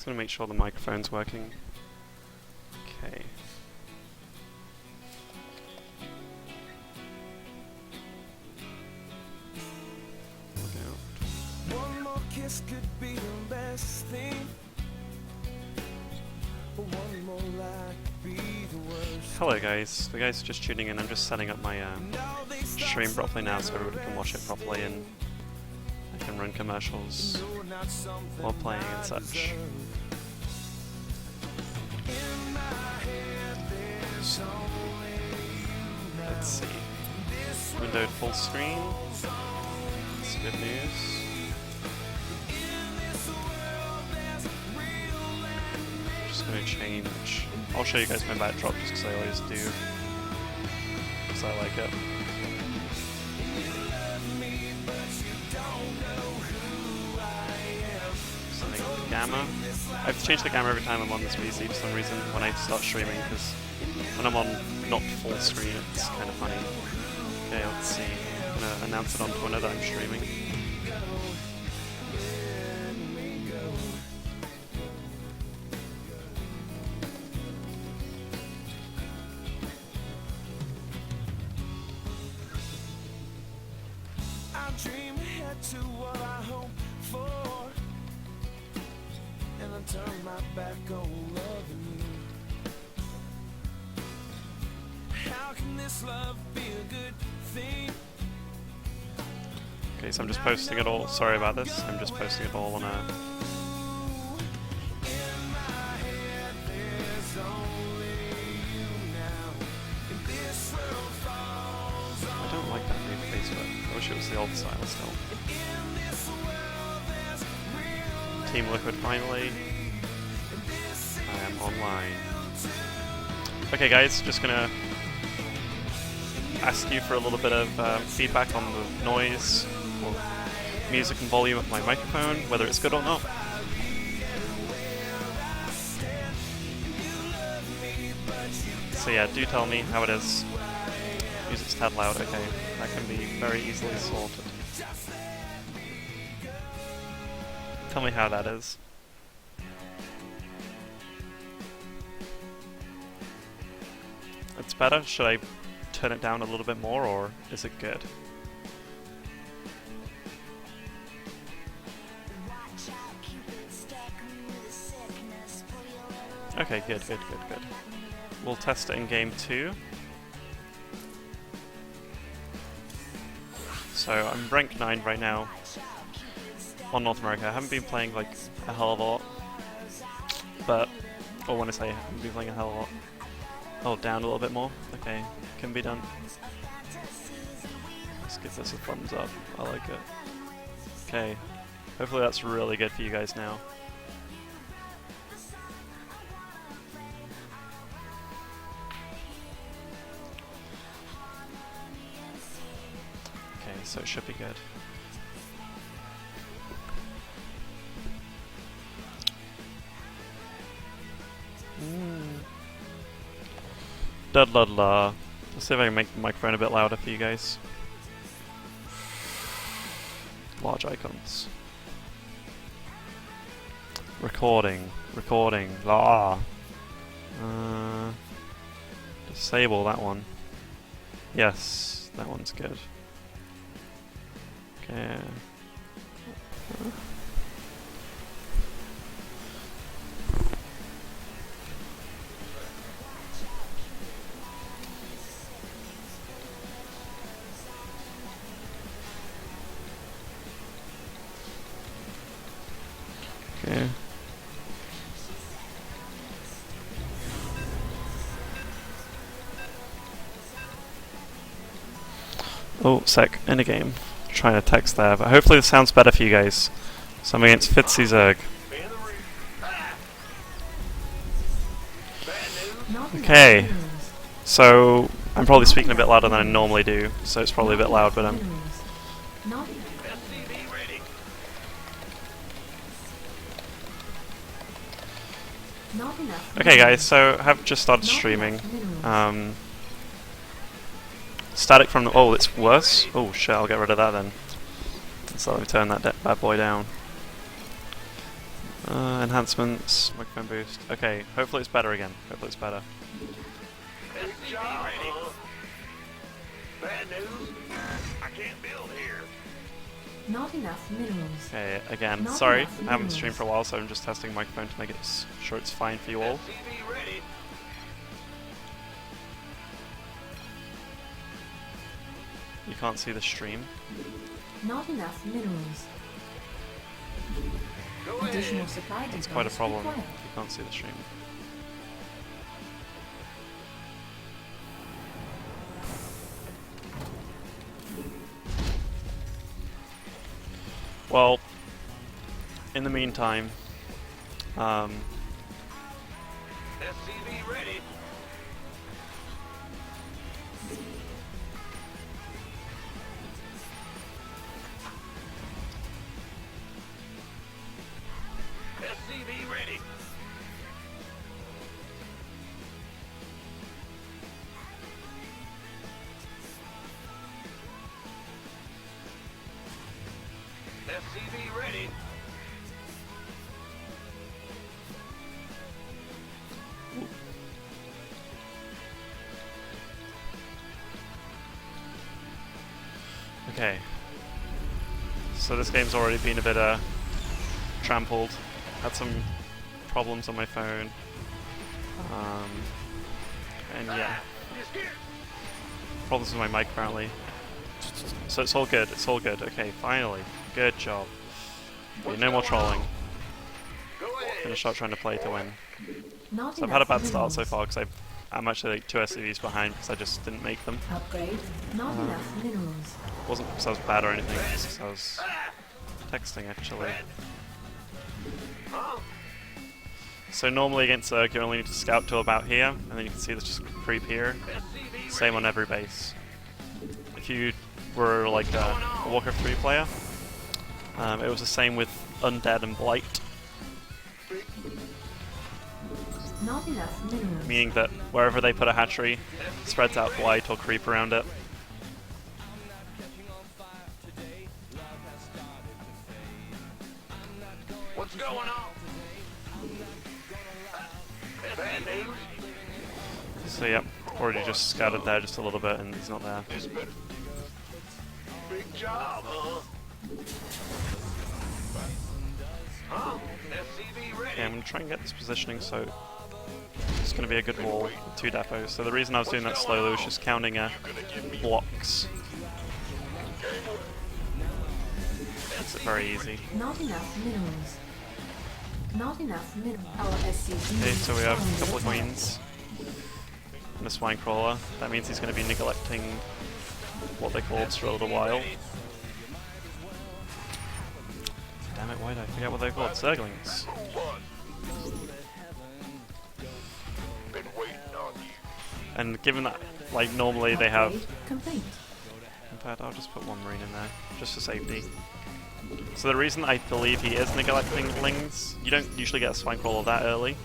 Just gonna make sure the microphone's working. Okay. Look out. One more kiss could be the best thing. One more lie could be the worst. Hello guys, the guys just tuning in. I'm just setting up my stream properly now so everybody can watch it properly and I can run commercials while playing and such. Let's see. Windowed full screen. That's good news. Just gonna change. I'll show you guys my backdrop just because I always do. Because I like it. Setting up the gamma. I have to change the gamma every time I'm on this PC for some reason when I start streaming, because when I'm on not full screen it's kind of funny. Okay, let's see. I'm gonna announce it on Twitter that I'm streaming. Dream ahead to what I hope for, and I turn my back on loving you. How can this love be a good thing? Okay, so I'm just posting it all. Sorry about this. I'm just posting it all on a. I don't like that new Facebook. I wish it was the old style still. Team Liquid finally. I am online. Okay guys, just gonna ask you for a little bit of feedback on the noise or music and volume of my microphone, whether it's good or not. So yeah, do tell me how it is. Music's tad loud, okay. That can be very easily sorted. Tell me how that is. It's better? Should I turn it down a little bit more, or is it good? Okay, good. We'll test it in game 2. So I'm rank 9 right now on North America. I haven't been playing like a hell of a lot, but, or when I say I haven't been playing a hell of a lot. Oh, down a little bit more. Okay, can be done. Let's give this a thumbs up. I like it. Okay, hopefully that's really good for you guys now. Okay, so it should be good. Let's see if I can make the microphone a bit louder for you guys. Large icons. Recording. Disable that one. Yes, that one's good. Okay. Okay. Oh, sec. In a game. Trying to text there, but hopefully this sounds better for you guys. So I'm against Fitzy Zerg. Okay. So I'm probably speaking a bit louder than I normally do, so it's probably a bit loud, but okay guys, so I have just started streaming. Static from the... Oh, it's worse? Oh shit, I'll get rid of that then. So let me turn that bad boy down. Enhancements, microphone boost. Okay, hopefully it's better again. Hopefully it's better. Bad news. I can't build here. Not enough minerals. Okay, again, Not sorry, enough I haven't minerals. streamed for a while, so I'm just testing microphone to make it sure it's fine for you all. SCV ready. You can't see the stream. Not enough minerals. Go Additional ahead. supply It's quite a depots problem. required. You can't see the stream. Well, in the meantime, SCV ready. SCV ready. SCV ready. okay. So this game's already been a bit trampled. Had some problems on my phone. And yeah, problems with my mic apparently. So it's all good, it's all good. Okay, finally. Good job. Okay, no more trolling. Go ahead. Gonna start trying to play to win. Not So I've had a enough bad start so minerals. far because I'm actually like 2 SCVs behind because I just didn't make them. Upgrade. Not enough minerals. It wasn't because I was bad or anything, it was because I was texting actually. Huh? So normally against Zerg you only need to scout to about here, and then you can see there's just creep here. SCV Same on every base. If you were like a Warcraft 3 player, it was the same with Undead and Blight, Not enough minerals. meaning that wherever they put a hatchery, spreads out Blight or creep around it. What's going on? Bad news. So yep, already just scouted there just a little bit and he's not there. It's been big job, huh? Huh? SCV ready. Okay, I'm going to try and get this positioning so it's going to be a good wall with 2 depots. So the reason I was doing that slowly was just counting blocks. Makes it very easy. Not enough minerals. Not enough minerals. Our SCV. Okay, so we have is a couple of under attack. queens and a swine crawler. That means he's going to be neglecting what they called for a little while. Damn it, why did I forget what they're called? Zerglings. Been waiting on you. And given that, like, normally they have... Upgrade complete. In fact, I'll just put 1 marine in there, just for safety. So the reason I believe he is neglecting lings, you don't usually get a swine crawler that early.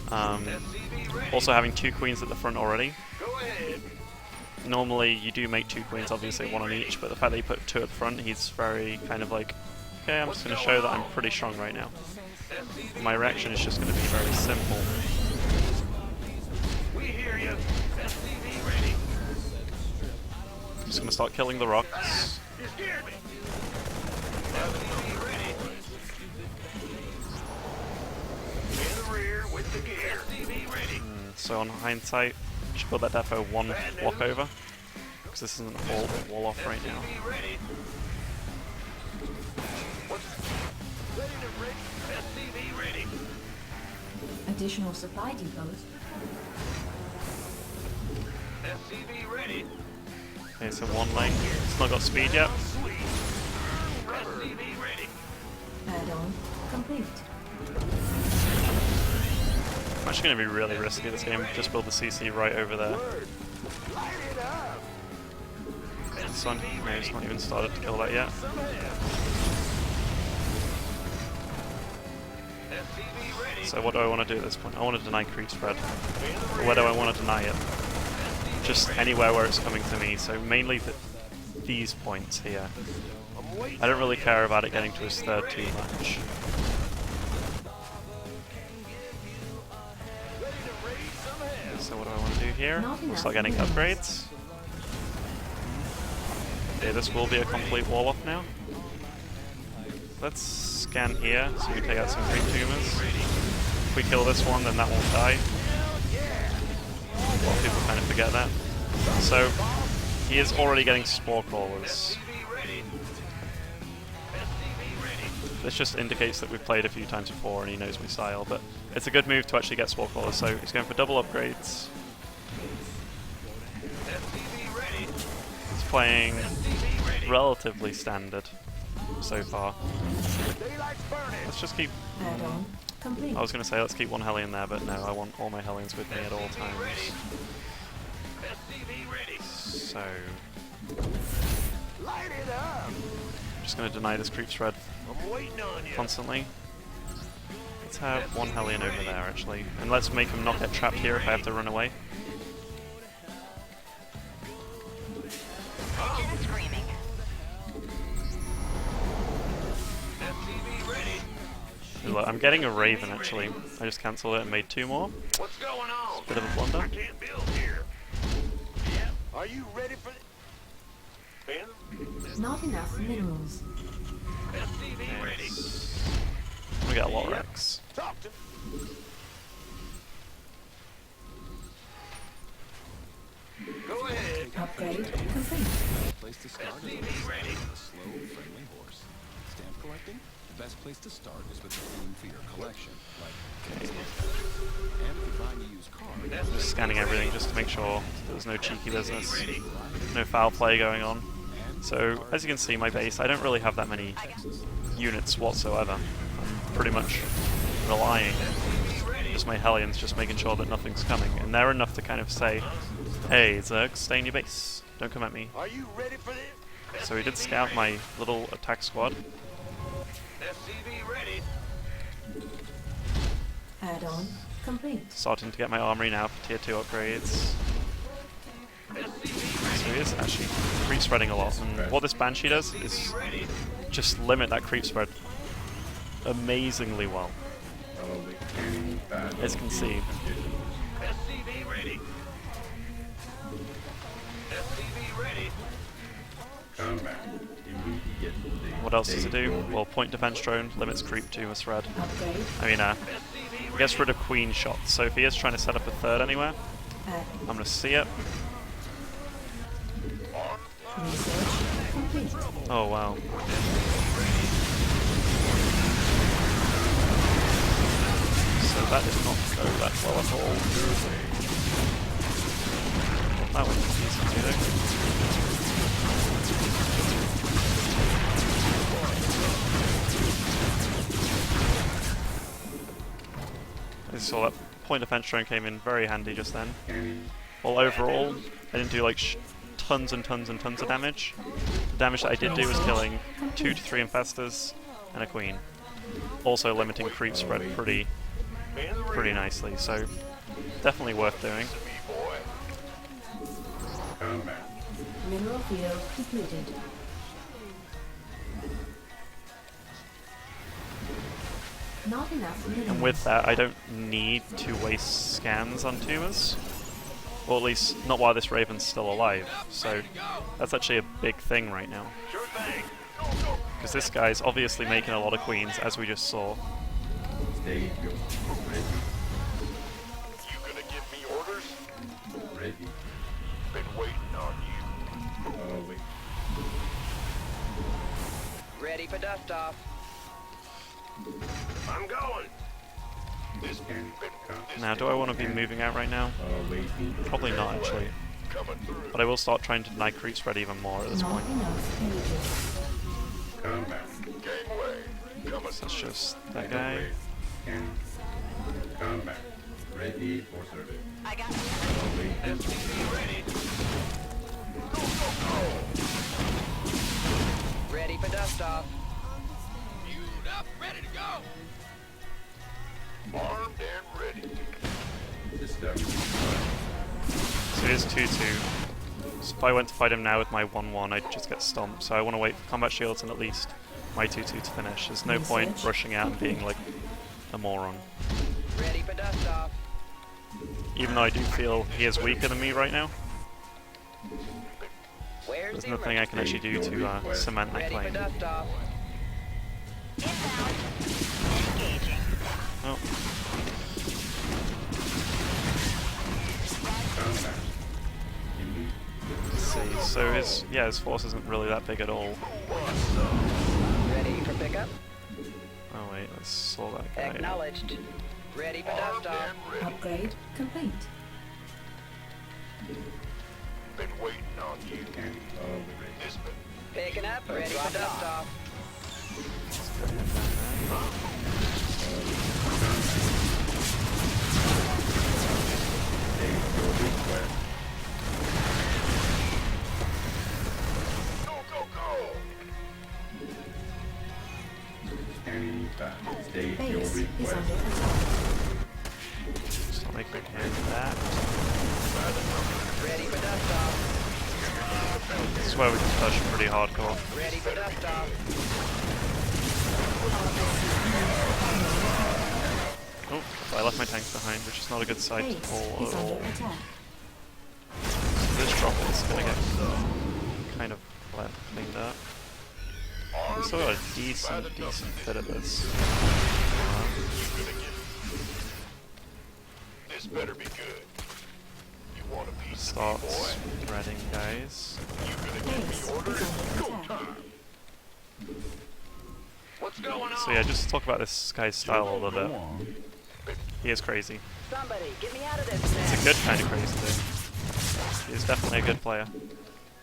SCV ready. Also having 2 queens at the front already. Go ahead. Normally you do make 2 queens, obviously 1 on each, but the fact that you put 2 at the front, he's very kind of like, okay, I'm just going to show that I'm pretty strong right now. My reaction is just going to be very simple. We hear you. SCV ready. Just going to start killing the rocks. You scared me. SCV ready. In the rear with the gear. SCV ready. So on hindsight, you should build that depot 1 block over, because this isn't a wall off right now. SCV ready. What's ready to rig? SCV ready. Additional supply depots. SCV ready. Okay, so 1 lane. It's not got speed yet. Sweet. SCV ready. Add-on complete. I'm actually going to be really risky this game. Just build the CC right over there. Light it up. This one, no, it's not even started to kill that yet. SCV ready. So what do I want to do at this point? I want to deny creep spread. But where do I want to deny it? Just anywhere where it's coming to me. So mainly these points here. I'm waiting. I don't really care about it getting to his third too much. here. Not We'll enough start getting minerals. upgrades. Okay, this will be a complete wall off now. Let's scan here so we can take out some creep tumors. If we kill this one, then that won't die. A lot of people kind of forget that. So, he is already getting spore crawlers. This just indicates that we've played a few times before and he knows my style, but it's a good move to actually get spore crawlers, so he's going for double upgrades. He's playing relatively standard so far. Let's just keep... Add-on complete. I was going to say let's keep one Hellion there, but no, I want all my Hellions with me at all times. So... just going to deny this creep spread constantly. Let's have one Hellion over there actually, and let's make him not get trapped here if I have to run away. Look, I'm getting a Raven actually. I just cancelled it and made 2 more. What's going on? Bit of a blunder. I can't build here. Yeah. Are you ready for this? Not enough minerals. SCV ready. We got a lot of Rex. Talk to Go ahead. Upgrade complete. Place to start is SCV ready. a slow, friendly horse. Stamp collecting? The best place to start is with a theme for your collection, like and if you're trying to use cards, Just scanning everything just to make sure there's no cheeky business, no foul play going on. So, as you can see, my base, I don't really have that many units whatsoever. I'm pretty much relying just my Hellions, just making sure that nothing's coming. And they're enough to kind of say, hey, Zerg, stay in your base. Don't come at me. Are you ready for this? So he did scout my little attack squad. SCV ready. Add-on complete. Starting to get my armory now for tier 2 upgrades. So he is actually creep spreading a lot. And what this Banshee does is just limit that creep spread amazingly well. As you can see. SCV ready. SCV ready. What else does it do? Well, point defense drone limits creep tumor spread. Upgrade. I mean, gets rid of queen shots. So if he is trying to set up a third anywhere, Add. I'm going to see it. Research complete. Oh wow. So that did not go that well at all. That was confusing too. I saw that point defense drone came in very handy just then. Well, overall, I didn't do like tons and tons and tons of damage. The damage that I did do was killing 2 to 3 infestors and a queen. Also limiting creep spread pretty nicely, so definitely worth doing. Mineral field completed. Not enough minerals. And with that, I don't need to waste scans on tumors. Or at least, not while this Raven's still alive. So, that's actually a big thing right now. Sure thing. Because this guy's obviously making a lot of queens, as we just saw. You gonna give me orders? Ready. Been waiting on you. Ready for dust off. I'm going. This Now, do I want to be moving out right now? Probably not, actually. coming through. But I will start trying to deny creep spread even more at this Not point. enough images. Gangway. Coming So that's through. just that guy. Combat. Ready for service. I got SCV ready. ready for dust off. Armed and ready. System. So here's 2-2. So if I went to fight him now with my 1-1, I'd just get stomped. So I want to wait for combat shields and at least my 2-2 to finish. There's no point rushing out and being like a moron. Ready for dust off. Even though I do feel he is weaker than me right now, Where's there's the nothing I can actually do to cement my Ready for claim. dust off. Oh, let's see. So his force isn't really that big at all. Ready for pickup. Oh wait, let's sort that guy out. Acknowledged. Ready for dust off. Upgrade complete. Been waiting on you. This been Picking up. Ready for dust off. go, go, go. Standing by. State your Base is request. under attack. Just not make me handle that. Ready for dust off. This is where we can push pretty hardcore. Ready for dust off. Oh, I left my tanks behind, which is not a good sight Base at is all. under attack. So this drop is gonna get kind of cleaned up. We still got a decent bit of this. This better be good. You want a piece Start of me, boy? spreading, guys. You gonna give Base me is orders? under attack. What's going on? So yeah, just to talk about this guy's style a little bit. He is crazy. Somebody, get me out of this It's mess. a good kind of crazy though. He is definitely a good player.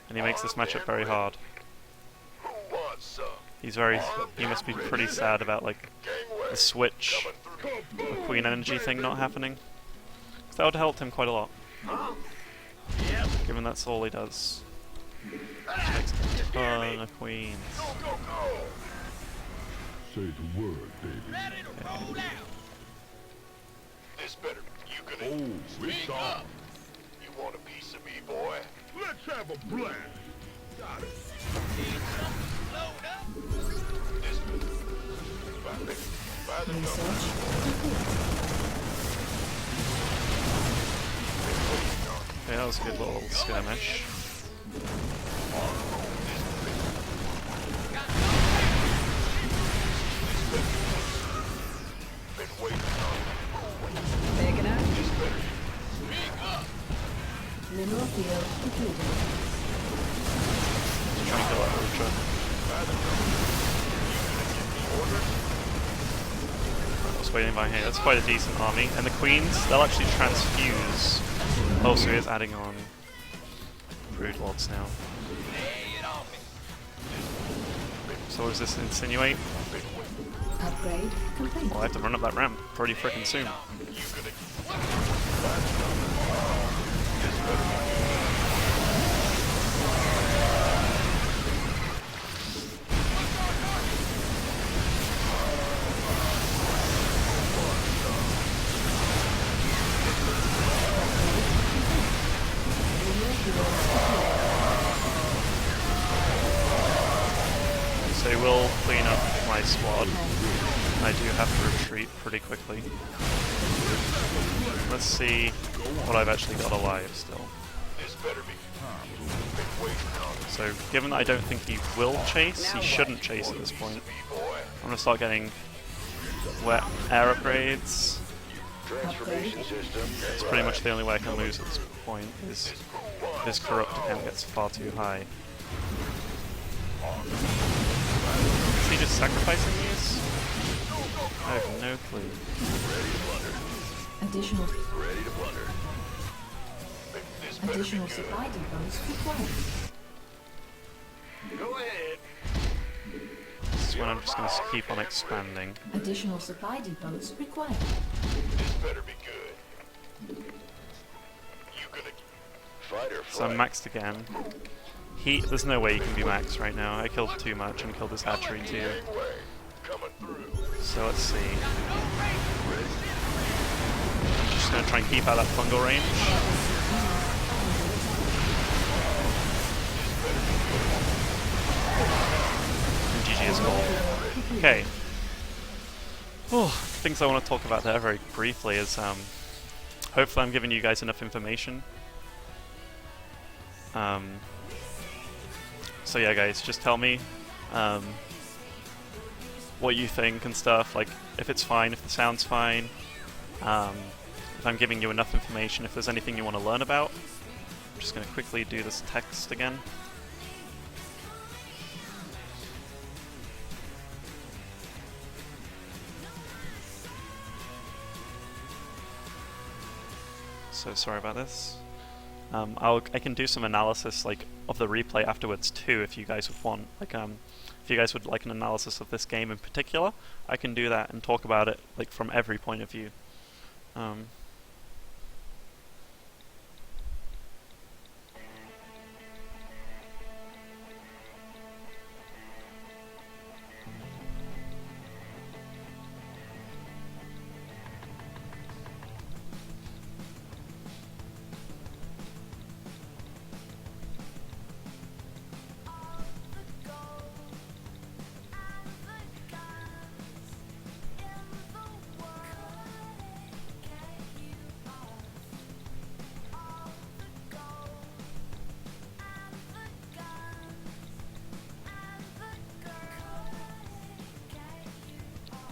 And he makes this matchup very hard. Who wants some? He must be pretty sad about like Gangway the switch, coming through. the Queen Energy thing not happening. 'Cause that would have helped him quite a lot. Given that's all he does. Which makes a ton of queens. Go, go, go. Say the word, baby. This better. You gonna Oh, speak it's on. up. You want a piece of me, boy? Let's have a blast. Got it. This better. By the number. Research complete. Yeah, that was a good little skirmish. Been waiting on you. Picking up. This better. Mineral field depleted. Just trying to kill that Ultra. I was waiting by here. That's quite a decent army. And the queens, they'll actually transfuse. Oh, so he is adding on Brood Lords now. So what does this insinuate? Upgrade complete. Well, I have to run up that ramp pretty freaking soon. So he will clean up my squad. I do have to retreat pretty quickly. Let's see what I've actually got alive still. This better be. Been waiting on you. So, given that I don't think he will chase, he shouldn't chase at this point. I'm gonna start getting wet air upgrades. Transformation system. It's pretty much the only way I can lose at this point, is this corrupt account gets far too high. Is he just sacrificing these? I have no clue. Additional Ready to blunder. This better be additional good. supply depots required. Go ahead. This is when I'm just gonna keep on expanding. Additional supply depots required. This better be good. You gonna fight or So I'm flight? maxed again. There's no way he can be maxed right now. I killed too much and killed this hatchery too. Gangway coming through. So let's see. I'm just gonna try and keep out that fungal range. And GG is gold. Okay. Oh, things I want to talk about there very briefly is hopefully I'm giving you guys enough information. So yeah, guys, just tell me what you think and stuff, like if it's fine, if the sound's fine, if I'm giving you enough information, if there's anything you want to learn about. I'm just going to quickly do this text again. So sorry about this. I can do some analysis like of the replay afterwards too, if you guys would want. Like, if you guys would like an analysis of this game in particular, I can do that and talk about it like from every point of view.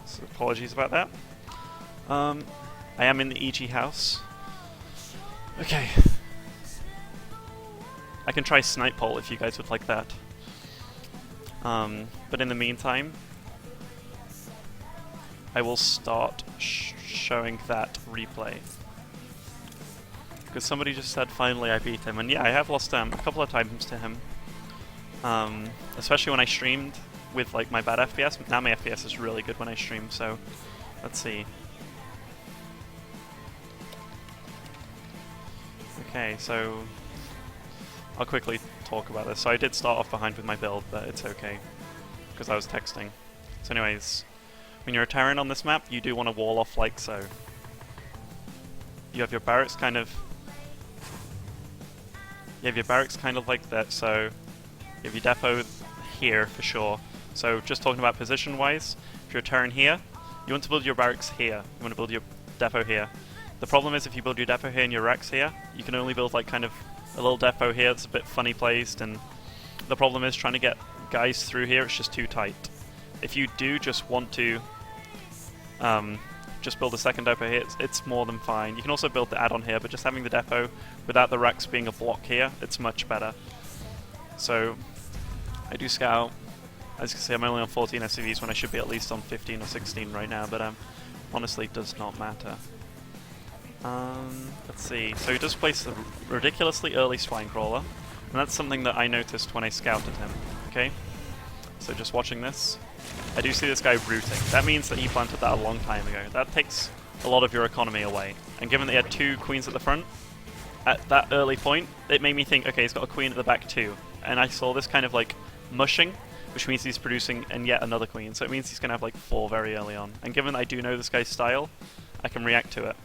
So apologies about that. I am in the EG house. Okay. I can try snipe pole if you guys would like that. But in the meantime, I will start showing that replay. Because somebody just said finally I beat him, and yeah, I have lost a couple of times to him. Especially when I streamed with like my bad FPS. Now my FPS is really good when I stream, so let's see. Okay, so I'll quickly talk about this. So I did start off behind with my build, but it's okay, because I was texting. So anyways, when you're a Terran on this map, you do want to wall off like so. You have your barracks kind of... like that, so you have your depot here for sure. So just talking about position-wise, if you're a Terran here, you want to build your barracks here. You want to build your depot here. The problem is if you build your depot here and your racks here, you can only build like kind of a little depot here that's a bit funny placed, and the problem is trying to get guys through here, it's just too tight. If you do just want to just build a second depot here, it's more than fine. You can also build the add-on here, but just having the depot without the racks being a block here, it's much better. So I do scout. As you can see, I'm only on 14 SCVs when I should be at least on 15 or 16 right now, but honestly it does not matter. Let's see. So he does place a ridiculously early Swine Crawler, and that's something that I noticed when I scouted him. Okay? So just watching this, I do see this guy rooting. That means that he planted that a long time ago. That takes a lot of your economy away. And given that he had 2 queens at the front, at that early point, it made me think, okay, he's got a queen at the back too. And I saw this kind of like mushing, which means he's producing and yet another queen. So it means he's going to have like 4 very early on. And given that I do know this guy's style, I can react to it.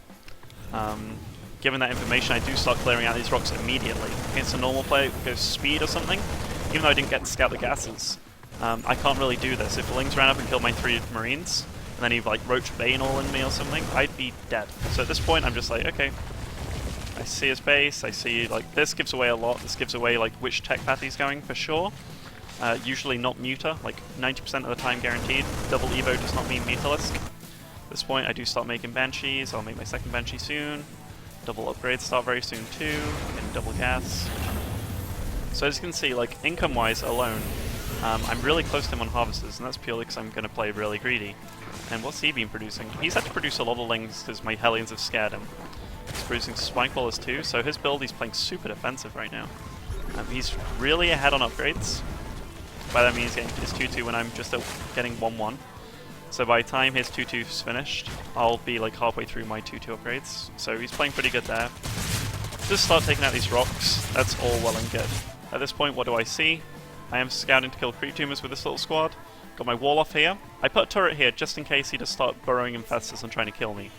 Given that information, I do start clearing out these rocks immediately. Against a normal player who goes speed or something, even though I didn't get to scout the gases, I can't really do this. If the Lings ran up and killed my 3 Marines, and then he like Roach Bane all in me or something, I'd be dead. So at this point, I'm just like, okay, I see his base, I see like this gives away a lot. This gives away like which tech path he's going for sure. Usually not muta, like 90% of the time guaranteed. Double Evo does not mean mutalisk. At this point, I do start making Banshees. I'll make my second Banshee soon. Double upgrades start very soon too, and double gas. So as you can see, like income-wise alone, I'm really close to him on harvesters, and that's purely because I'm going to play really greedy. And what's he been producing? He's had to produce a lot of Lings because my Hellions have scared him. He's producing Spine Crawlers too, so his build, he's playing super defensive right now. He's really ahead on upgrades. By that means getting his 2-2 when I'm just getting 1-1. So by the time his 2-2's finished, I'll be like halfway through my 2-2 upgrades. So he's playing pretty good there. Just start taking out these rocks, that's all well and good. At this point, what do I see? I am scouting to kill creep tumors with this little squad. Got my wall off here. I put a turret here just in case he does start burrowing infestors and trying to kill me.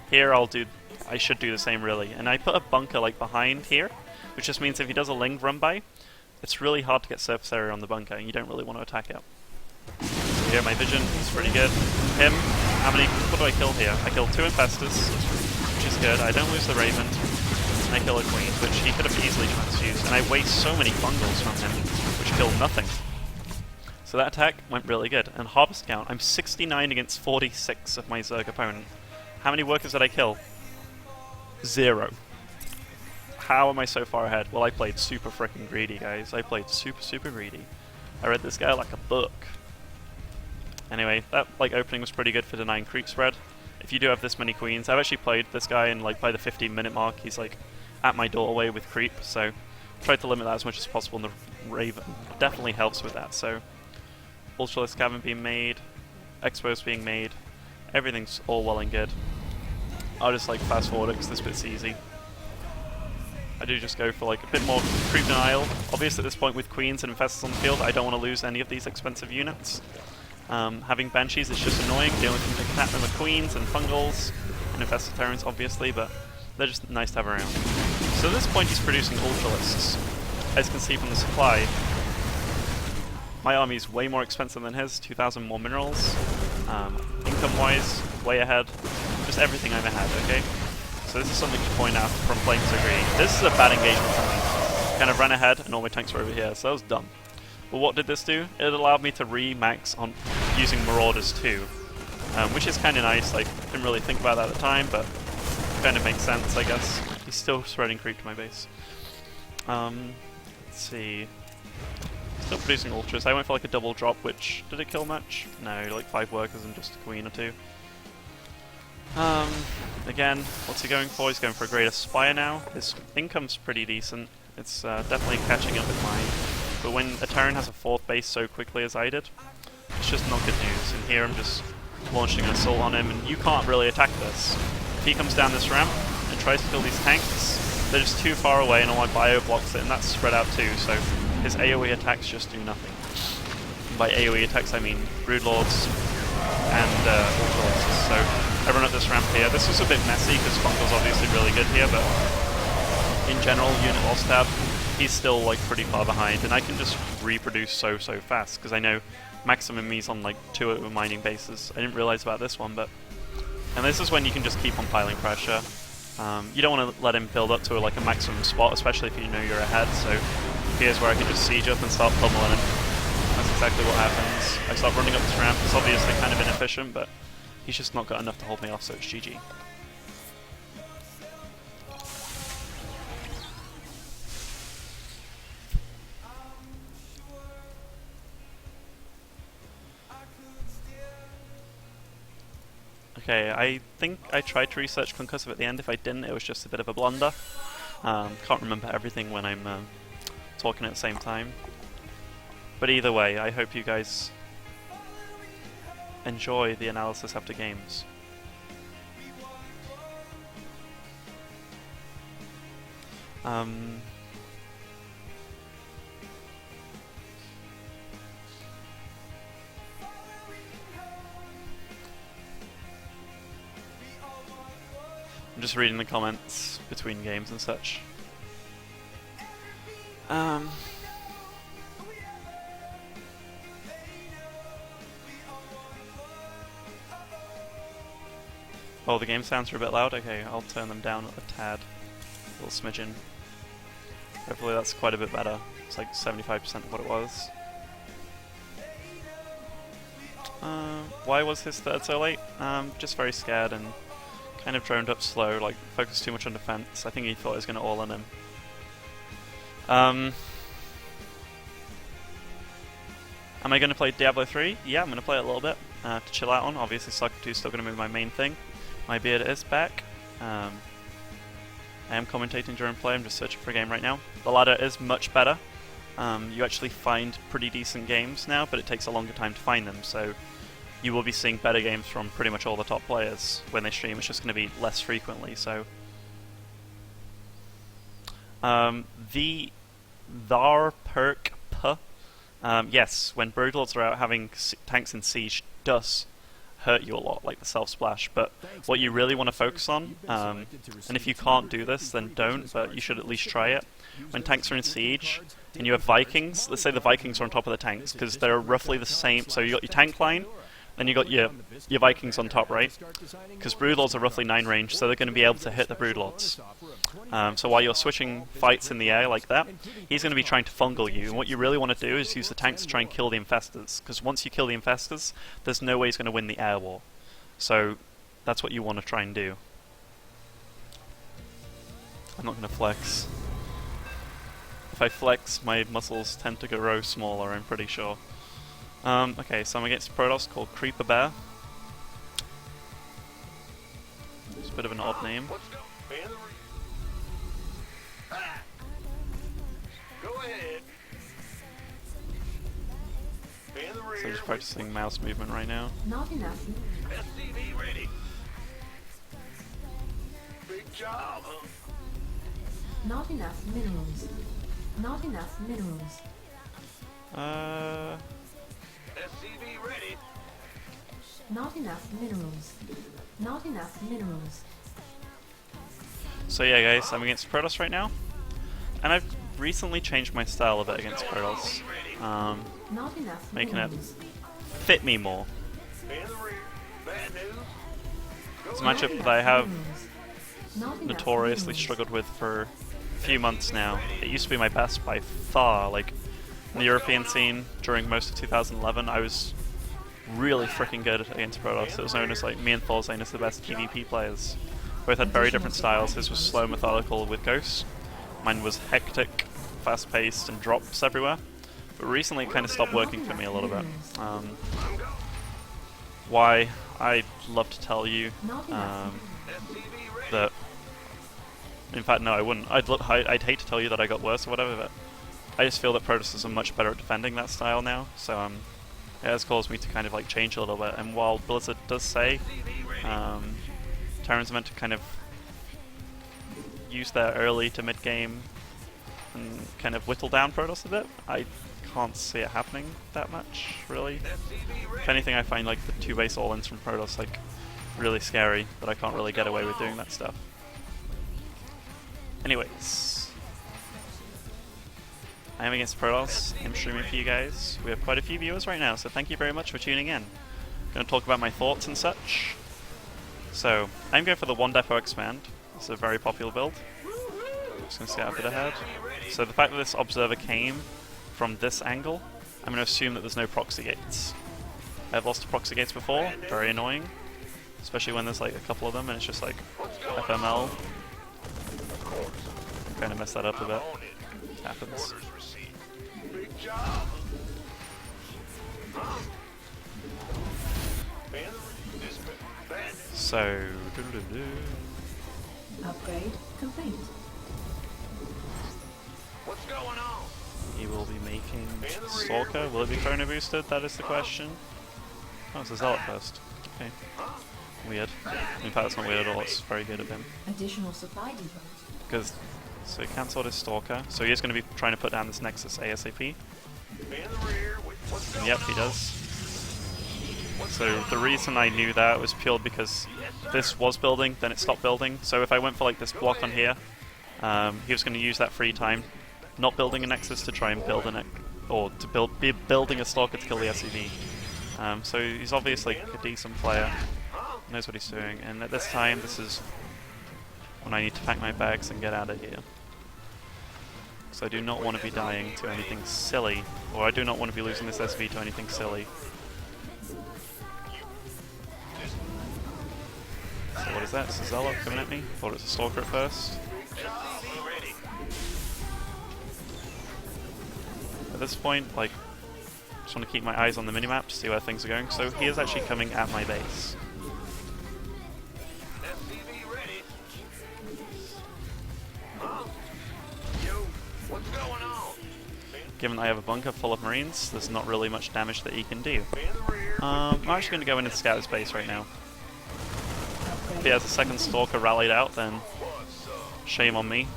Here I should do the same really. And I put a bunker like behind here, which just means if he does a Ling run by, it's really hard to get surface area on the bunker, and you don't really want to attack it. So here, my vision is pretty good. Him, what do I kill here? I killed 2 infestors. which is good. I don't lose the Raven, and I kill a Queen, which he could have easily transfused, and I waste so many bungles from him, which killed nothing. So that attack went really good. And Harvest count, I'm 69 against 46 of my Zerg opponent. How many workers did I kill? 0. How am I so far ahead? Well, I played super freaking greedy, guys. I played super greedy. I read this guy like a book. Anyway, that like opening was pretty good for denying creep spread. If you do have this many queens, I've actually played this guy, and like by the 15-minute mark, he's like at my doorway with creep. So tried to limit that as much as possible, and the Raven definitely helps with that. So Ultralisk Cavern being made, Expos being made, everything's all well and good. I'll just like fast forward it because this bit's easy. I do just go for like a bit more creep denial. Obviously at this point with queens and infestors on the field, I don't want to lose any of these expensive units. Having banshees is just annoying. The only thing that can happen with queens and fungals and infested Terrans obviously, but they're just nice to have around. So at this point he's producing Ultralisks. As you can see from the supply, my army is way more expensive than his, 2,000 more minerals. Income-wise, way ahead. Just everything I'm ahead, okay? So this is something to point out from playing so greedy. This is a bad engagement for me. Kind of ran ahead and all my tanks were over here, so that was dumb. But what did this do? It allowed me to re-max on using Marauders too. Which is kind of nice, like, didn't really think about that at the time, but kind of makes sense, I guess. He's still spreading creep to my base. Let's see. Still producing ultras. I went for like a double drop, which did it kill much? No, like 5 workers and just a queen or 2. Again, what's he going for? He's going for a greater spire now. His income's pretty decent. It's definitely catching up with mine. But when a Terran has a 4th base so quickly as I did, it's just not good news. And here I'm just launching an assault on him, and you can't really attack this. If he comes down this ramp and tries to kill these tanks, they're just too far away and all my bio blocks it, and that's spread out too, so his AoE attacks just do nothing. And by AoE attacks I mean Broodlords and Ultralisks. So I run up this ramp here. This was a bit messy because Funkel's obviously really good here, but in general, unit loss tab, he's still like pretty far behind, and I can just reproduce so fast because I know maximum me's on like 2 of the mining bases. I didn't realize about this one, but and this is when you can just keep on piling pressure. You don't want to let him build up to like a maximum spot, especially if you know you're ahead. So here's where I can just siege up and start pummeling him. That's exactly what happens. I start running up this ramp. It's obviously kind of inefficient, but he's just not got enough to hold me off, so it's GG. Okay, I think I tried to research concussive at the end. If I didn't, it was just a bit of a blunder. Can't remember everything when I'm talking at the same time. But either way, I hope you guys enjoy the analysis after games. I'm just reading the comments between games and such. Oh, the game sounds are a bit loud? Okay, I'll turn them down a tad. A little smidgen. Hopefully that's quite a bit better. It's like 75% of what it was. Why was his 3rd so late? Just very scared and kind of droned up slow, like focused too much on defense. I think he thought I was going to all on him. Am I going to play Diablo 3? Yeah, I'm going to play it a little bit to chill out on. Obviously, Soccer 2 is still going to be my main thing. My beard is back. I am commentating during play. I'm just searching for a game right now. The ladder is much better. You actually find pretty decent games now, but it takes a longer time to find them. So you will be seeing better games from pretty much all the top players when they stream. It's just going to be less frequently. So the Thar perk P. Yes, when Broodlords are out, having tanks in siege does hurt you a lot, like the self-splash, but what you really want to focus on, and if you can't do this, then don't, but you should at least try it. When tanks are in siege, and you have Vikings, let's say the Vikings are on top of the tanks, because they're roughly the same, so you got your tank line, Then you got your Vikings on top, right? Because Broodlords are roughly 9 range, so they're going to be able to hit the Broodlords. So while you're switching fights in the air like that, he's going to be trying to fungal you. And what you really want to do is use the tanks to try and kill the Infestors. Because once you kill the Infestors, there's no way he's going to win the air war. So that's what you want to try and do. I'm not going to flex. If I flex, my muscles tend to grow smaller, I'm pretty sure. Okay, so I'm against Protoss called Creeper Bear. It's a bit of an odd name. Go ahead. In the So rear. just practicing mouse movement right now. Not enough. SCV ready. Big job, huh? Not enough minerals. Not enough minerals. SCV ready. Not enough minerals. Not enough minerals. So yeah guys, I'm against Protoss right now. And I've recently changed my style a bit against Protoss. Not enough Making it minerals. fit me more. In the rear. Bad news. It's a Not matchup enough that I have minerals. Not enough notoriously minerals. struggled with for a few months now. It used to be my best by far. Like, in the European scene during most of 2011, I was really freaking good against Protoss. It was known as like me and Thorzain as the best PvP players. Both had very different styles. His was slow, methodical with ghosts. Mine was hectic, fast-paced, and drops everywhere. But recently, it kind of stopped working for me a little bit. Why? I'd love to tell you Not enough. that. In fact, no, I wouldn't. I'd hate to tell you that I got worse or whatever, but I just feel that Protoss are much better at defending that style now. So it has caused me to kind of like change a little bit. And while Blizzard does say Terrans are meant to kind of use their early to mid game and kind of whittle down Protoss a bit, I can't see it happening that much, really. If anything, I find like the 2 base all-ins from Protoss like really scary, but I can't really get away with doing that stuff. Anyways, I am against Protoss. I'm streaming for you guys. We have quite a few viewers right now, so thank you very much for tuning in. I'm going to talk about my thoughts and such. So, I'm going for the 1 Depot Expand. It's a very popular build. Just going to skip a bit ahead. So the fact that this observer came from this angle, I'm going to assume that there's no proxy gates. I've lost to proxy gates before, very annoying. Especially when there's like a couple of them and it's just like FML. Kind of messed that up a bit. It happens. Big job. So, Upgrade complete. What's going on? he will be making Stalker. Will it be chrono boosted? That is the question. Oh, it's a Zealot first. Okay. Weird. In fact, it's not weird at all. It's very good of him. Additional supply depot. Because, so he cancelled his Stalker. So he is going to be trying to put down this Nexus ASAP. In the rear. What's And going yep, he does. So the reason I knew that was purely because this was building, then it stopped building. So if I went for like this block on here, he was going to use that free time, not building a Nexus to try and build be building a Stalker to kill the SCV. So he's obviously a decent player, knows what he's doing, and at this time, this is when I need to pack my bags and get out of here. So I do not want to be dying to anything silly, or I do not want to be losing this SV to anything silly. So what is that? It's a Zealot coming at me? Thought it was a Stalker at first. At this point, like, just want to keep my eyes on the minimap to see where things are going. So he is actually coming at my base. Given that I have a bunker full of Marines, there's not really much damage that he can do. I'm actually going to go in and scout his base right now. If he has a second Stalker rallied out, then shame on me.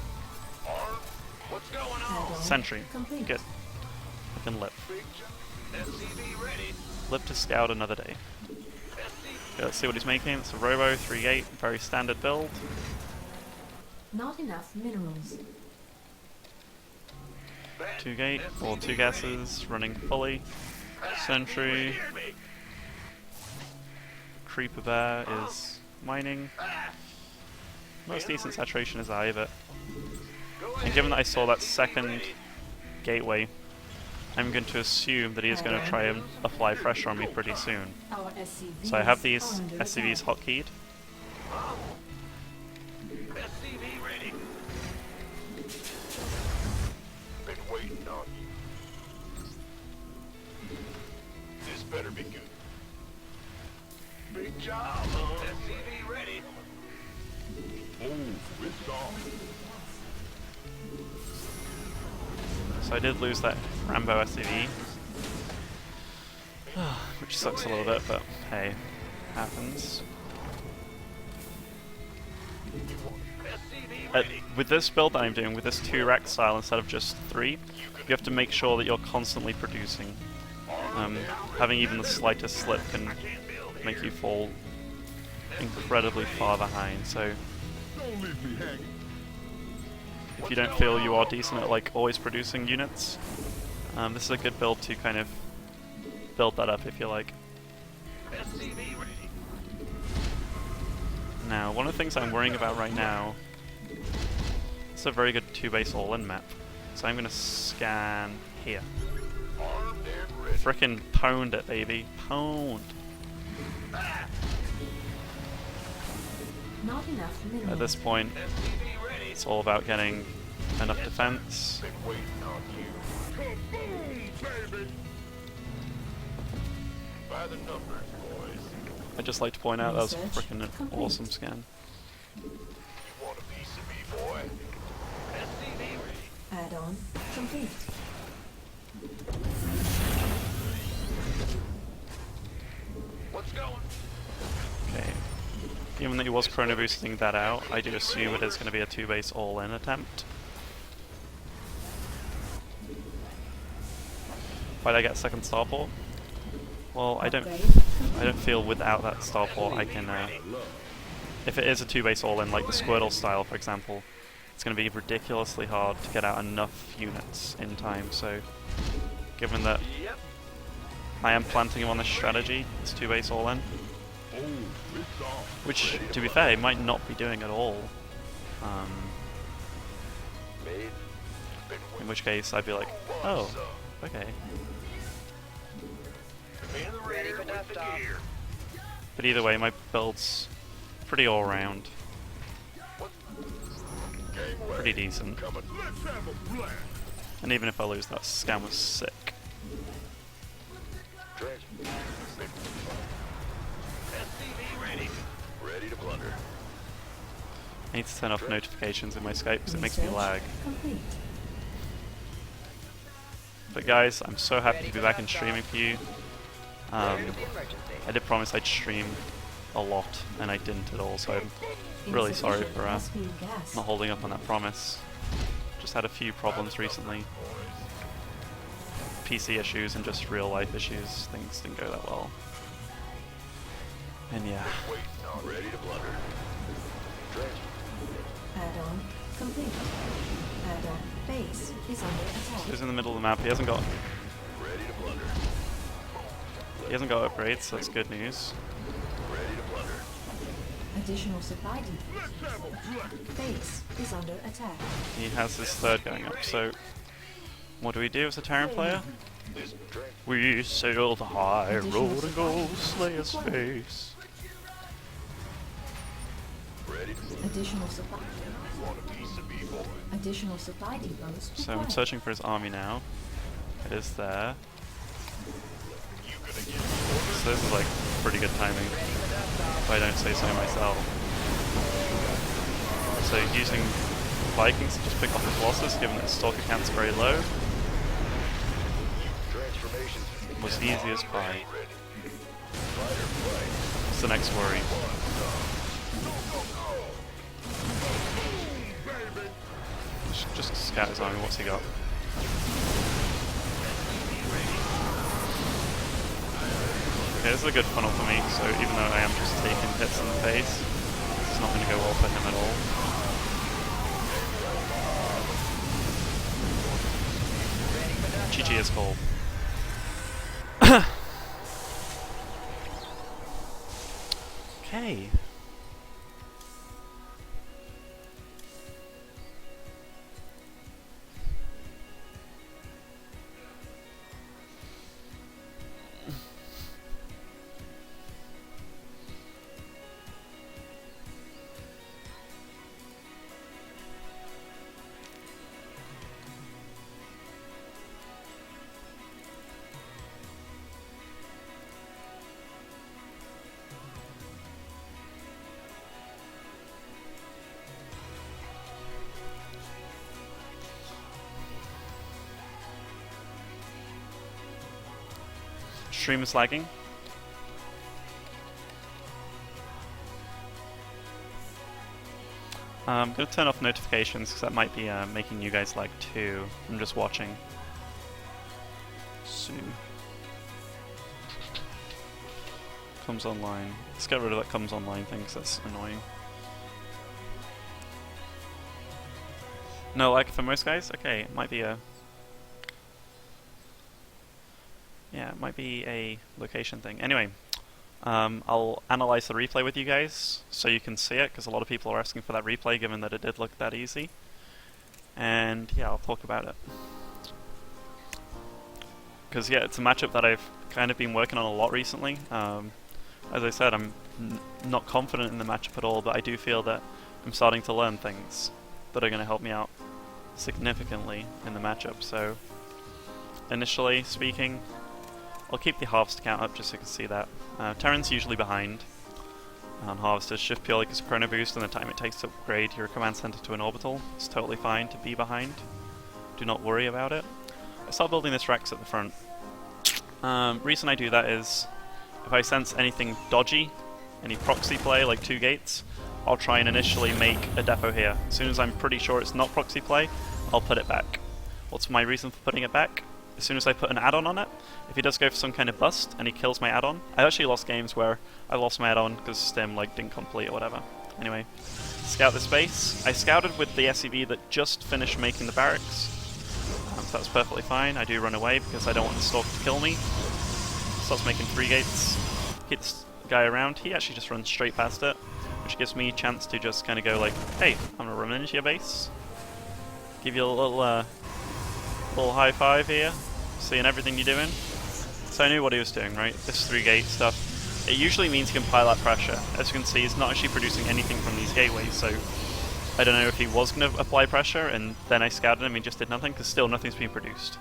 Sentry. Good. I can lip. Lip to scout another day. Okay, let's see what he's making. It's a Robo 3-8, very standard build. Not enough minerals. 2 gate, or 2 gases, running fully. Sentry. Creeper Bear is mining. Most decent saturation as I, but... And given that I saw that second gateway, I'm going to assume that he is going to try and apply pressure on me pretty soon. Our SCVs So I have these are under SCVs attack. hotkeyed. SCV ready. Been waiting on you. This better be good. Big job, huh? SCV ready. Oh, it's on. So I did lose that Rambo SCV. Which sucks a little bit, but hey, happens. With this build that I'm doing, with this 2 rack style instead of just 3, you have to make sure that you're constantly producing. Having even the slightest slip can make you fall incredibly far behind, so Don't leave me hanging. if you don't feel you are decent at like always producing units, this is a good build to kind of build that up if you like. SCV ready. Now, one of the things I'm worrying about right now, it's a very good 2-base all-in map, so I'm going to scan here. Armed and ready. Frickin' pwned it, baby. Pwned. Not enough minerals. At this point, SCV ready. it's all about getting enough defense. Been waiting on you. Kaboom, baby. By the numbers, boys. I'd just like to point out that was a Research frickin' complete. awesome scan. You want a piece of me, boy? SCV ready. Add-on complete. What's going? Okay. Given that he was chrono boosting that out, I do assume it is going to be a 2-base all-in attempt. Why'd I get second starport? Well, I don't feel without that starport I can, if it is a 2-base all-in, like the Squirtle style for example, it's going to be ridiculously hard to get out enough units in time, so given that Yep. I am planting him on this strategy, this 2-base all-in, Oh, it's on. which, to be fair, he might not be doing at all, Made. Been in which case I'd be like, oh, okay. in the Ready rear for with the liftoff. gear. But either way, my build's pretty all-round, Game ready. pretty decent, Coming. Let's have a blast. and even if I lose, that scan was sick. Trench. SCV ready. Ready to blunder. I need to turn off notifications in my Skype because it makes me Research lag. complete. But guys, I'm so happy to be back and streaming for you. Ready to the emergency. I did promise I'd stream a lot, and I didn't at all, so I'm really sorry Insufficient for phosphine gas. not holding up on that promise. Just had a few problems recently. PC issues and just real life issues. Things didn't go that well. And yeah, Waiting on. Ready to blunder. Trench. Add-on complete. Add-on base is under attack. he's in the middle of the map. He hasn't got Ready to blunder. upgrades, so that's good news. Ready to blunder. Additional supply depot. Let's have a blast. Base is under attack. He has his third going up, so what do we do as a Terran player? This trench. We sail the high road and go slay his face. Ready to blunder. Additional supply. Want a piece of me, boy? Additional supply depots. So I'm required. searching for his army now. It is there. You gonna get So this is like pretty good timing, if I don't say so myself. So using Vikings to just pick off the Colossus, given that stalker count's very low, transformation. was easy as pie. Ready. Fighter flight. What's the next worry? Just scout his army, what's he got? Okay, this is a good funnel for me, so even though I am just taking hits in the face, it's not going to go well for him at all. GG is called. Okay. Stream is lagging. I'm going to turn off notifications because that might be making you guys lag too. I'm just watching. Soon. Comes online. Let's get rid of that comes online thing because that's annoying. No lag for most guys? Okay, it might be a... Yeah, it might be a location thing. Anyway, I'll analyze the replay with you guys so you can see it, because a lot of people are asking for that replay given that it did look that easy. And yeah, I'll talk about it. Because yeah, it's a matchup that I've kind of been working on a lot recently. As I said, I'm not confident in the matchup at all, but I do feel that I'm starting to learn things that are going to help me out significantly in the matchup. So, initially speaking, I'll keep the harvest count up just so you can see that. Terran's usually behind on harvesters, shift purely because of chrono boost and the time it takes to upgrade your command center to an orbital. It's totally fine to be behind. Do not worry about it. I start building this Rex at the front. Reason I do that is if I sense anything dodgy, any proxy play like 2 gates, I'll try and initially make a depot here. As soon as I'm pretty sure it's not proxy play, I'll put it back. What's my reason for putting it back? As soon as I put an add-on on it, if he does go for some kind of bust and he kills my add-on, I actually lost games where I lost my add-on because Stim like didn't complete or whatever. Anyway, scout this base. I scouted with the SCV that just finished making the barracks, so that's perfectly fine. I do run away because I don't want the stalker to kill me. Starts making 3 gates. Keep this guy around. He actually just runs straight past it, which gives me a chance to just kind of go like, hey, I'm gonna run into your base. Give you a little high five here, seeing everything you're doing. So I knew what he was doing, right? This 3-gate stuff. It usually means he can pile that pressure. As you can see, he's not actually producing anything from these gateways, so I don't know if he was going to apply pressure and then I scouted him and he just did nothing, because still nothing's being produced.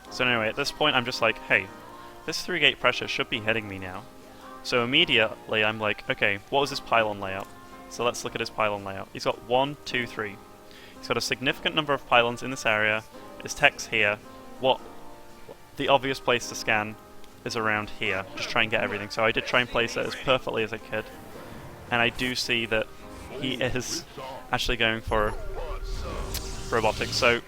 So anyway, at this point I'm just like, hey, this 3-gate pressure should be hitting me now. So immediately I'm like, okay, what was his pylon layout? So let's look at his pylon layout. He's got 1, 2, 3. He's got a significant number of pylons in this area. His tech's here. What the obvious place to scan is around here. Just try and get everything. So I did try and place it as perfectly as I could. And I do see that he is actually going for robotics. So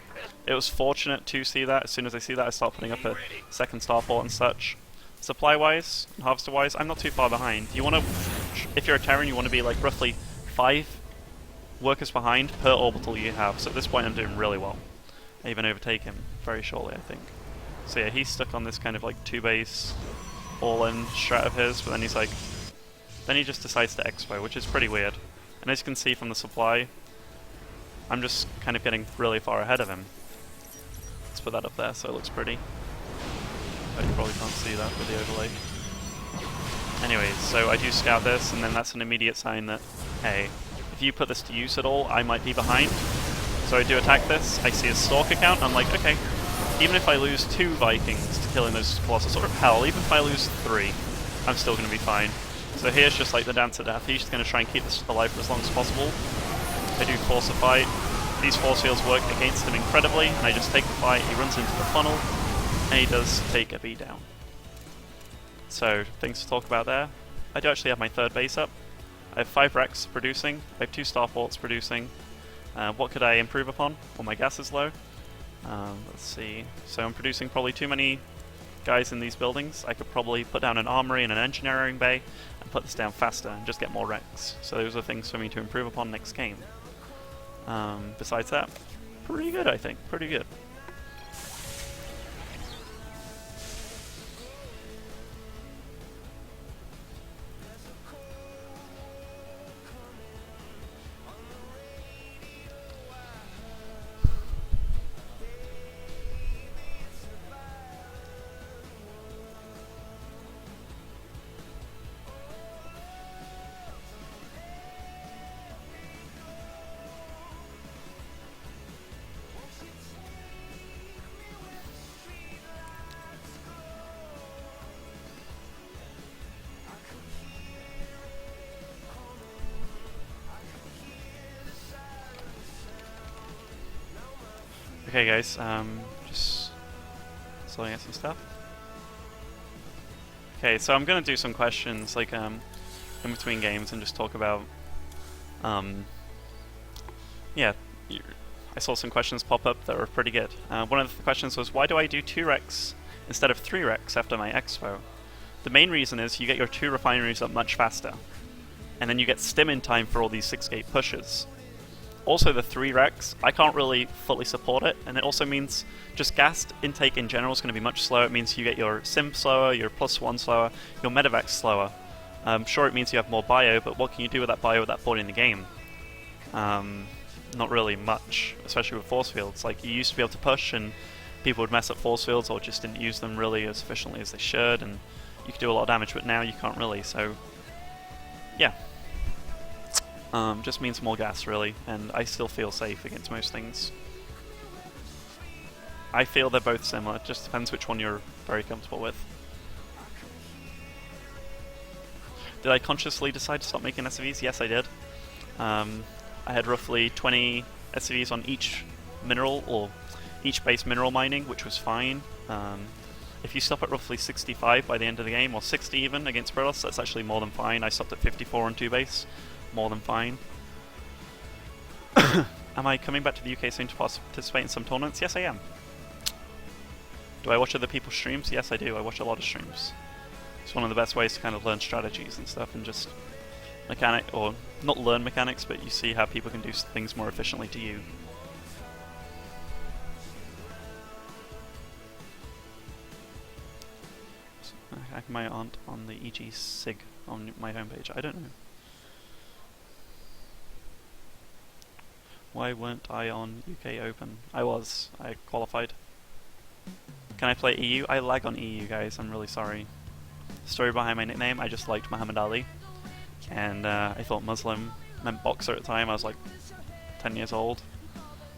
it was fortunate to see that. As soon as I see that, I start putting up a second starport and such. Supply-wise, and harvester-wise, I'm not too far behind. You want to, if you're a Terran, you want to be like roughly 5 workers behind per orbital you have. So at this point I'm doing really well. I even overtake him very shortly, I think. So yeah, he's stuck on this kind of like 2-base all-in strat of his, but then he's like, then he just decides to expo, which is pretty weird. And as you can see from the supply, I'm just kind of getting really far ahead of him. Let's put that up there so it looks pretty. But you probably can't see that with the overlay. Anyways, so I do scout this, and then that's an immediate sign that, hey, if you put this to use at all, I might be behind. So I do attack this, I see a stalker count, I'm like, okay, even if I lose 2 Vikings to killing those Colossus, or hell, even if I lose 3, I'm still going to be fine. So here's just like the dance of death. He's just going to try and keep this alive for as long as possible. I do force a fight. These force fields work against him incredibly, and I just take the fight, he runs into the funnel, and he does take a beatdown. So, things to talk about there. I do actually have my 3rd base up. I have 5 Rex producing, I have 2 starports producing. What could I improve upon? Well, my gas is low. Let's see. So I'm producing probably too many guys in these buildings. I could probably put down an armory and an engineering bay and put this down faster and just get more Rex. So those are things for me to improve upon next game. Besides that, pretty good, I think. Pretty good. Okay guys, just sorting out some stuff. Okay, so I'm gonna do some questions like in between games and just talk about yeah, I saw some questions pop up that were pretty good. One of the questions was, why do I do 2 recs instead of 3 recs after my expo? The main reason is you get your 2 refineries up much faster, and then you get stim in time for all these 6-gate pushes. Also the 3 recs, I can't really fully support it, and it also means just gas intake in general is going to be much slower. It means you get your sim slower, your +1 slower, your medevac slower. Sure, it means you have more bio, but what can you do with that bio at that point in the game? Not really much, especially with force fields. Like, you used to be able to push and people would mess up force fields or just didn't use them really as efficiently as they should, and you could do a lot of damage, but now you can't really, so yeah. Just means more gas really, and I still feel safe against most things. I feel they're both similar, it just depends which one you're very comfortable with. Did I consciously decide to stop making SCVs? Yes, I did. I had roughly 20 SCVs on each mineral, or each base mineral mining, which was fine. If you stop at roughly 65 by the end of the game, or 60 even against Protoss, that's actually more than fine. I stopped at 54 on 2 base, more than fine. Am I coming back to the UK soon to participate in some tournaments? Yes, I am. Do I watch other people's streams? Yes, I do. I watch a lot of streams. It's one of the best ways to kind of learn strategies and stuff, and just or not learn mechanics, but you see how people can do things more efficiently to you. How come I aren't on the EG.DeMusliM on my homepage? I don't know. Why weren't I on UK Open? I was. I qualified. Can I play EU? I lag on EU, guys. I'm really sorry. Story behind my nickname, I just liked Muhammad Ali. And I thought Muslim meant boxer at the time. I was like 10 years old.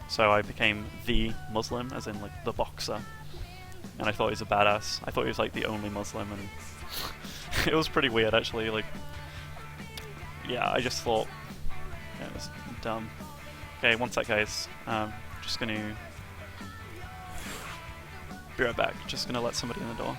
So I became the Muslim, as in like the boxer. And I thought he was a badass. I thought he was like the only Muslim, and it was pretty weird actually. Like, yeah, I just thought it was dumb. Okay, one sec guys. Just gonna be right back. Just gonna let somebody in the door.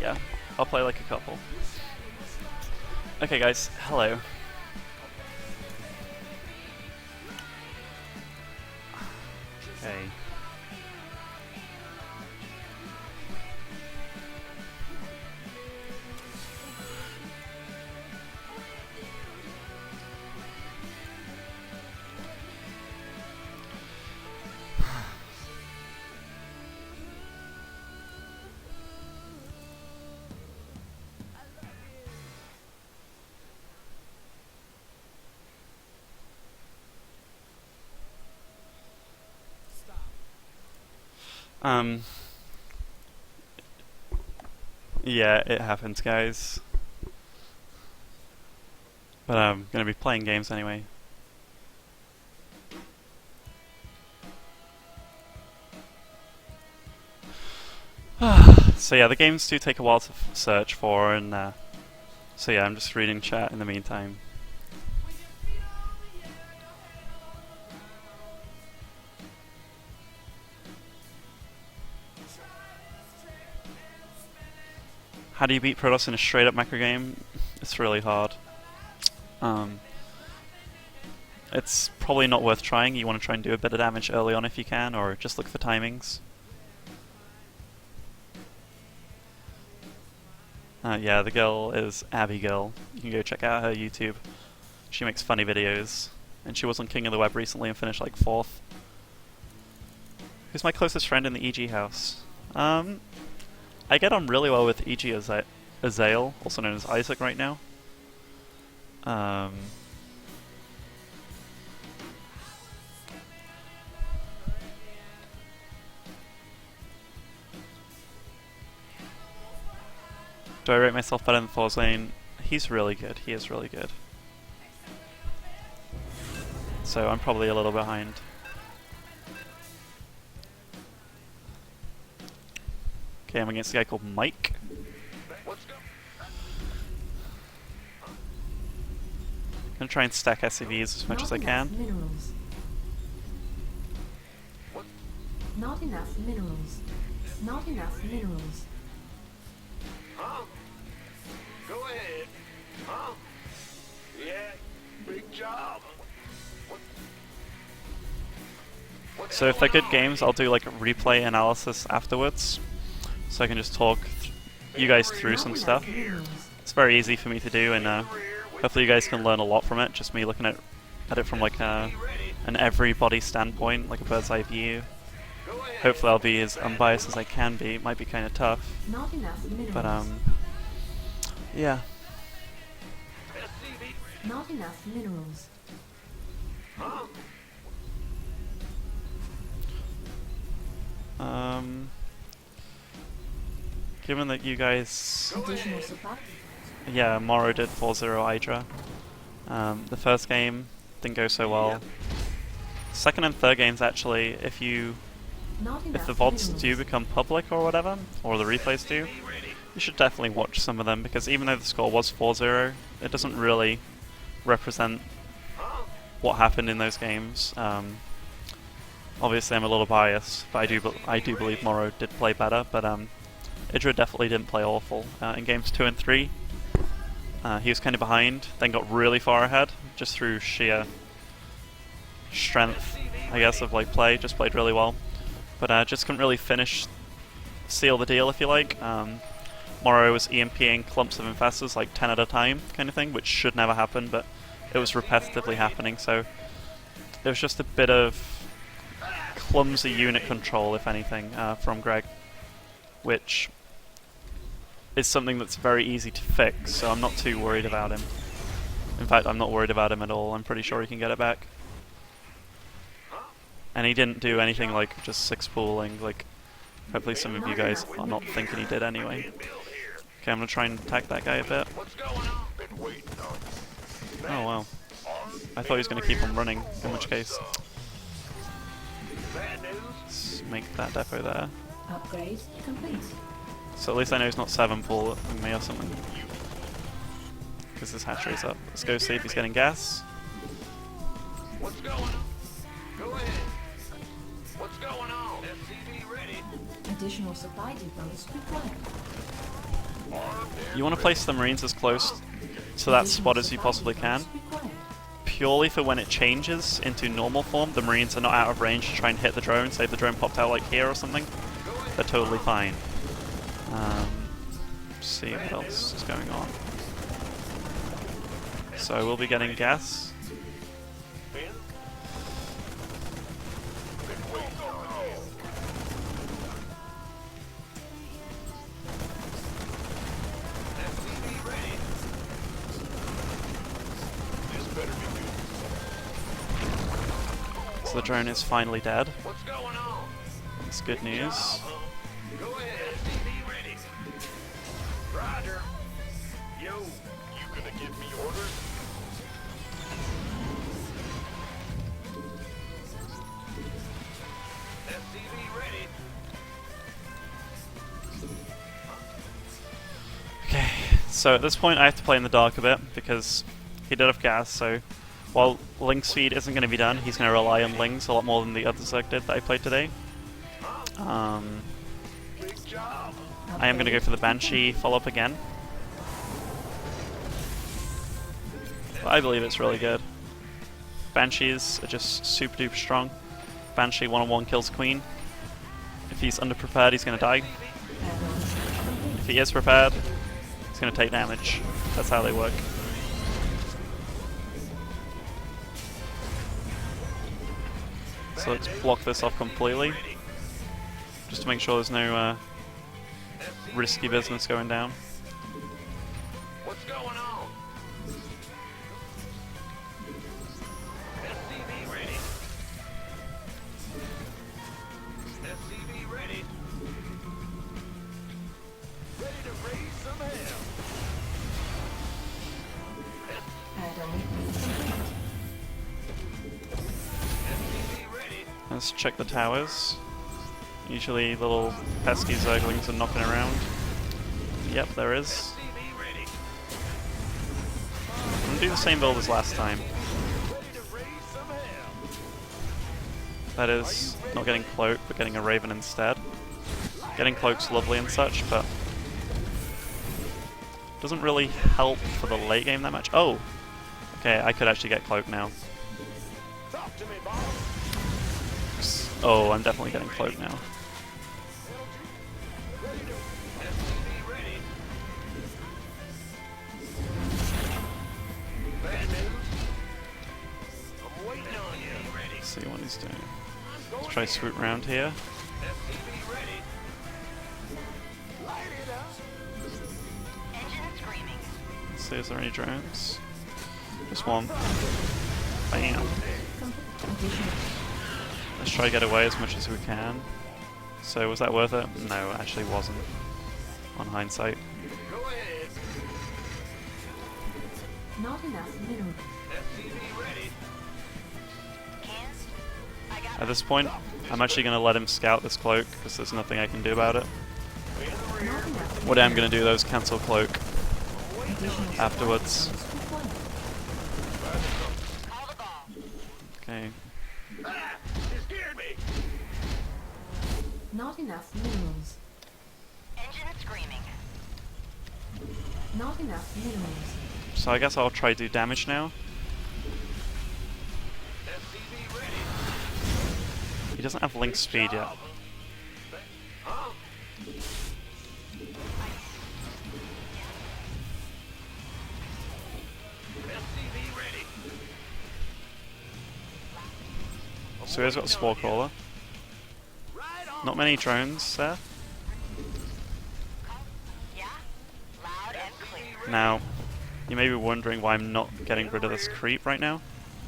Yeah, I'll play like a couple. Okay guys, hello. Okay. Yeah, it happens, guys. But I'm gonna be playing games anyway. So yeah, the games do take a while to search for, and so yeah, I'm just reading chat in the meantime. How do you beat Protoss in a straight up macro game? It's really hard. It's probably not worth trying. You want to try and do a bit of damage early on if you can, or just look for timings. Yeah, the girl is Abigail. You can go check out her YouTube. She makes funny videos. And she was on King of the Web recently and finished like 4th. Who's my closest friend in the EG house? I get on really well with EG Azael, also known as Isaac right now. Do I rate myself better than Forzane? He's really good. He is really good. So I'm probably a little behind. Okay, I'm against a guy called Mike. I'm gonna try and stack SCVs as much as I can. Minerals. Not enough minerals. Not enough minerals. Huh? Go ahead. Huh? Yeah, big job. So if they're good games, I'll do like a replay analysis afterwards, so I can just talk you guys through some stuff. It's very easy for me to do, and hopefully you guys can learn a lot from it. Just me looking at it from like an everybody standpoint, like a bird's eye view. Hopefully I'll be as unbiased as I can be. It might be kind of tough, Not enough minerals. but yeah. Not enough minerals. Given that you guys, Additional supply. yeah, Morrow did 4-0 Hydra. The first game didn't go so well. Second and third games actually, if the VODs do become public or whatever, or the replays do, you should definitely watch some of them, because even though the score was 4-0, it doesn't really represent what happened in those games. Obviously I'm a little biased, but I do believe Morrow did play better, but Idra definitely didn't play awful. In games 2 and 3, he was kind of behind, then got really far ahead, just through sheer strength, I guess, of like play. Just played really well, but just couldn't really seal the deal, if you like. Morrow was EMPing clumps of infestors like 10 at a time, kind of thing, which should never happen, but it was repetitively happening, so it was just a bit of clumsy unit control, if anything, from Greg, which is something that's very easy to fix, so I'm not too worried about him. In fact, I'm not worried about him at all. I'm pretty sure he can get it back. And he didn't do anything like just 6 pooling, like hopefully some of you guys are not thinking he did anyway. Okay, I'm gonna try and attack that guy a bit. Oh wow. I thought he was gonna keep on running, in which case. Let's make that depot there. Upgrade complete. So at least I know he's not 7 pooling me or something. Because this hatchery's up. Let's go see if he's getting gas. What's going on? Go ahead. What's going on? SCV ready. Additional supply depots required. You want to place the Marines as close to that spot as you possibly can. Purely for when it changes into normal form, the Marines are not out of range to try and hit the drone. Say if the drone popped out like here or something, they're totally fine. See what else is going on. So we'll be getting gas. So the drone is finally dead. What's going on? That's good news. Go ahead. SCV ready. Roger. Yo, you gonna give me orders? SCV ready. So at this point I have to play in the dark a bit because he did have gas, so while Ling's speed isn't going to be done, he's going to rely on Ling's a lot more than the other Zerg did that I played today. I am going to go for the Banshee follow-up again. I believe it's really good. Banshees are just super duper strong. Banshee one-on-one kills Queen. If he's underprepared, he's going to die. If he is prepared, he's going to take damage. That's how they work. So let's block this off completely, just to make sure there's no risky business going down. What's going on? SCV ready. SCV ready. Ready to raise some hell. Add-on. SCV ready. Let's check the towers. Usually little pesky Zerglings are knocking around. Yep, there is. SCV ready. I'm gonna do the same build as last time. Ready to raise some hell. That is, not getting Cloak, but getting a Raven instead. Getting Cloak's lovely and such, but doesn't really help for the late game that much. Oh! Okay, I could actually get Cloak now. Talk to me, boss. Oh, I'm definitely getting Cloak now. SCV ready. Bad news. I'm waiting on you. Ready. Let's see what he's doing. Let's try swoop round here. SCV ready. Light it up. Engine screaming. Let's see, is there any drones? Just one. Bam. Let's try to get away as much as we can. So was that worth it? No, it actually wasn't. On hindsight. Go ahead. Not enough mineral. SCV ready. Cans? I got At this point, I'm actually going to let him scout this Cloak, because there's nothing I can do about it. Not enough. What I am going to do though is cancel Cloak afterwards. call the ball. Okay. Ah! You scared me. Not enough minerals. Engine screaming. Not enough minerals. So I guess I'll try to do damage now. SCV ready. He doesn't have Link speed yet. Huh? SCV ready. So he's got a Spore Crawler. Right on. Not many drones there. Yeah? Loud and clear. Now, you may be wondering why I'm not getting rid of this creep right now.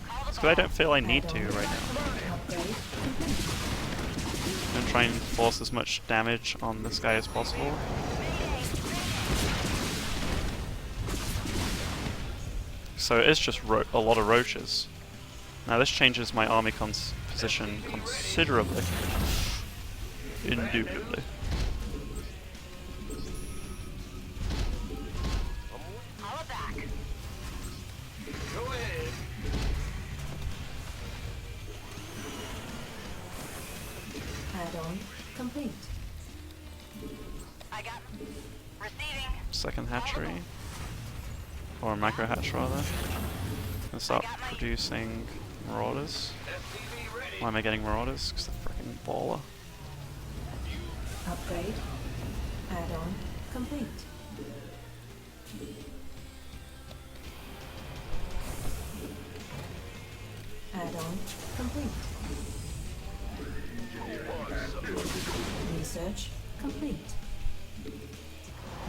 Call It's the because I ball. don't feel I need to right now. Upgrade. I'm going to try and force as much damage on this guy as possible. So it is just a lot of roaches. Now this changes my army position considerably. Indubitably. Call it back. Go ahead. Add-on complete. I got receiving. Second hatchery. Or a micro hatch rather. And start producing marauders. SCV ready. Why am I getting marauders? Because they're freaking baller. Upgrade. Add-on complete. Add-on complete. Research complete.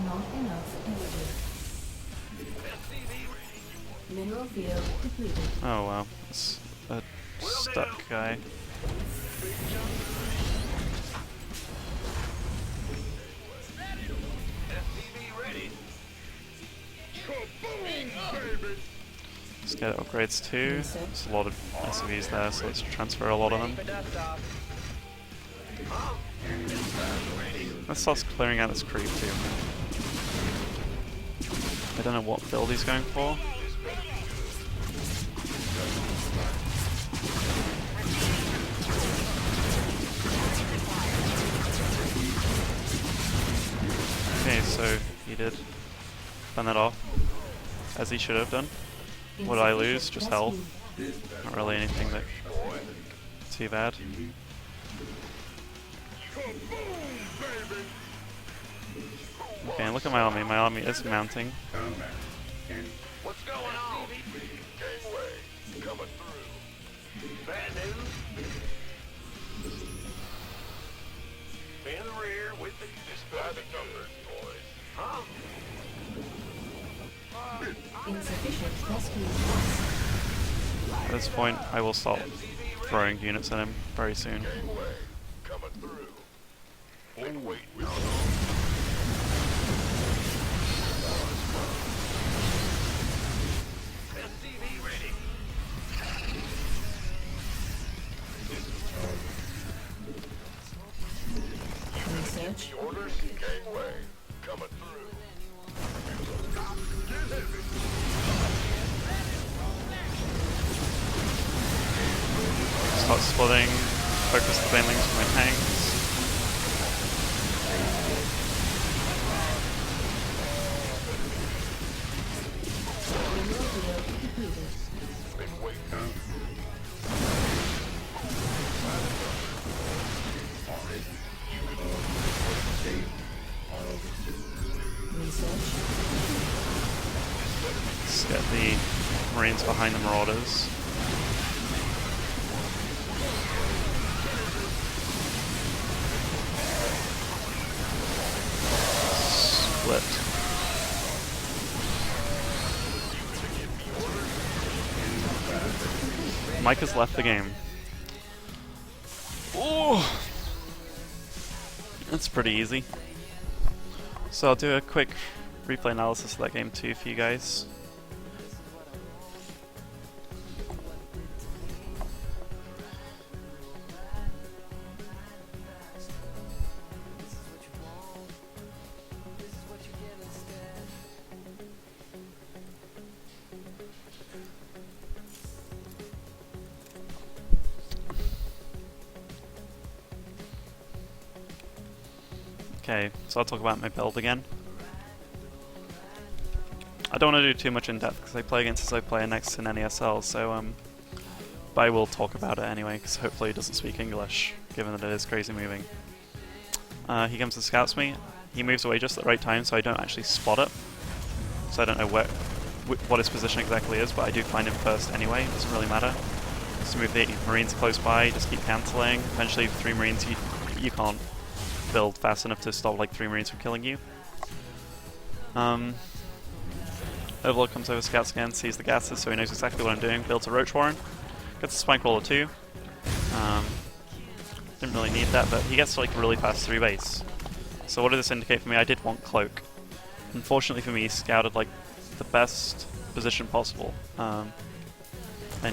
Not enough energy. Mineral field depleted. Oh wow. It's a stuck guy. SCV ready. Kaboom, baby! Let's get upgrades too. There's a lot of SCVs there, so let's transfer a lot of them. Let's start clearing out this creep too. I don't know what build he's going for. Okay, so he did burn that off, as he should have done. What did I lose? Just health. Not really anything that too bad. Okay, look at my army. My army is mounting. What's going on? Gangway, coming through. Bad news? In the rear with the dispatch numbers, boys. Huh? Insufficient rescue force. At this point, I will start throwing units at him very soon. Gangway, coming through. Oh, wait, we're SCV ready. Research. Orders, gangway, coming through. Start splitting, focus the banelings with my tanks. Let's get the Marines behind the Marauders. Split. Mike has left the game. Ooh! That's pretty easy. So I'll do a quick replay analysis of that game too for you guys. Okay, so I'll talk about my build again. I don't want to do too much in depth because I play against as I play next in NESL, so but I will talk about it anyway because hopefully he doesn't speak English, given that it is crazy moving. He comes and scouts me. He moves away just at the right time, so I don't actually spot it. So I don't know what his position exactly is, but I do find him first anyway. It doesn't really matter. Just move the Marines close by, just keep cancelling. Eventually, 3 Marines you can't build fast enough to stop like 3 Marines from killing you. Overlord comes over, scouts again, sees the gases, so he knows exactly what I'm doing. Builds a Roach Warren, gets a Spine Crawler too. Didn't really need that, but he gets like really fast 3 base. So what did this indicate for me? I did want Cloak. Unfortunately for me, he scouted like the best position possible. And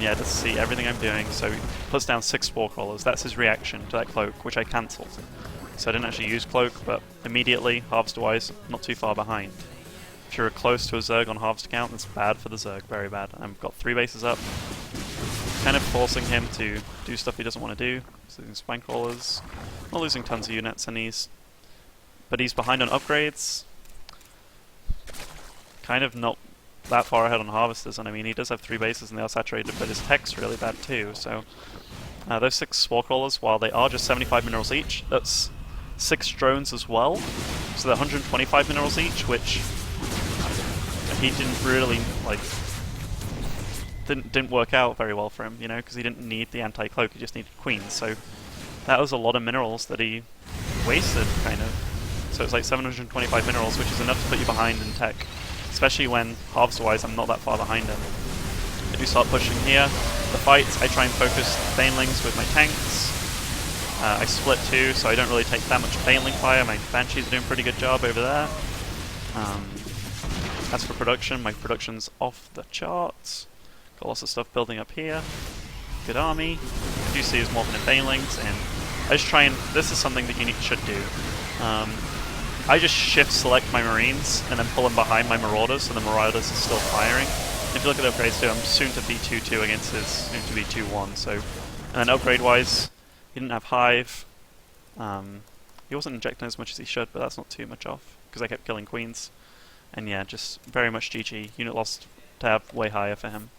yeah, just see everything I'm doing. So he puts down 6 Spore Crawlers. That's his reaction to that Cloak, which I cancelled. So I didn't actually use Cloak, but immediately, harvester-wise, not too far behind. If you're close to a Zerg on harvester count, that's bad for the Zerg, very bad. I've got 3 bases up, kind of forcing him to do stuff he doesn't want to do. So using Spine Crawlers, not losing tons of units, and but he's behind on upgrades. Kind of not that far ahead on harvesters, and I mean he does have 3 bases and they are saturated, but his tech's really bad too. So those 6 Spore Crawlers, while they are just 75 minerals each, that's 6 drones as well, so they're 125 minerals each, which he didn't really like. Didn't work out very well for him, you know, because he didn't need the anti-cloak, he just needed queens. So that was a lot of minerals that he wasted, kind of. So it's like 725 minerals, which is enough to put you behind in tech, especially when harvester-wise I'm not that far behind him. If you start pushing here, the fights, I try and focus banelings with my tanks. I split too, so I don't really take that much baneling fire. My Banshees are doing a pretty good job over there. As for production, my production's off the charts. Got lots of stuff building up here. Good army. I do see is morphing in banelings, and I just try and... This is something that you should do. I just shift select my Marines and then pull them behind my Marauders, so the Marauders are still firing. If you look at the upgrades too, I'm soon to be 2-2 against his soon to be 2-1. So, and then upgrade wise, he didn't have Hive. He wasn't injecting as much as he should, but that's not too much off because I kept killing queens. And yeah, just very much GG. Unit lost tab way higher for him.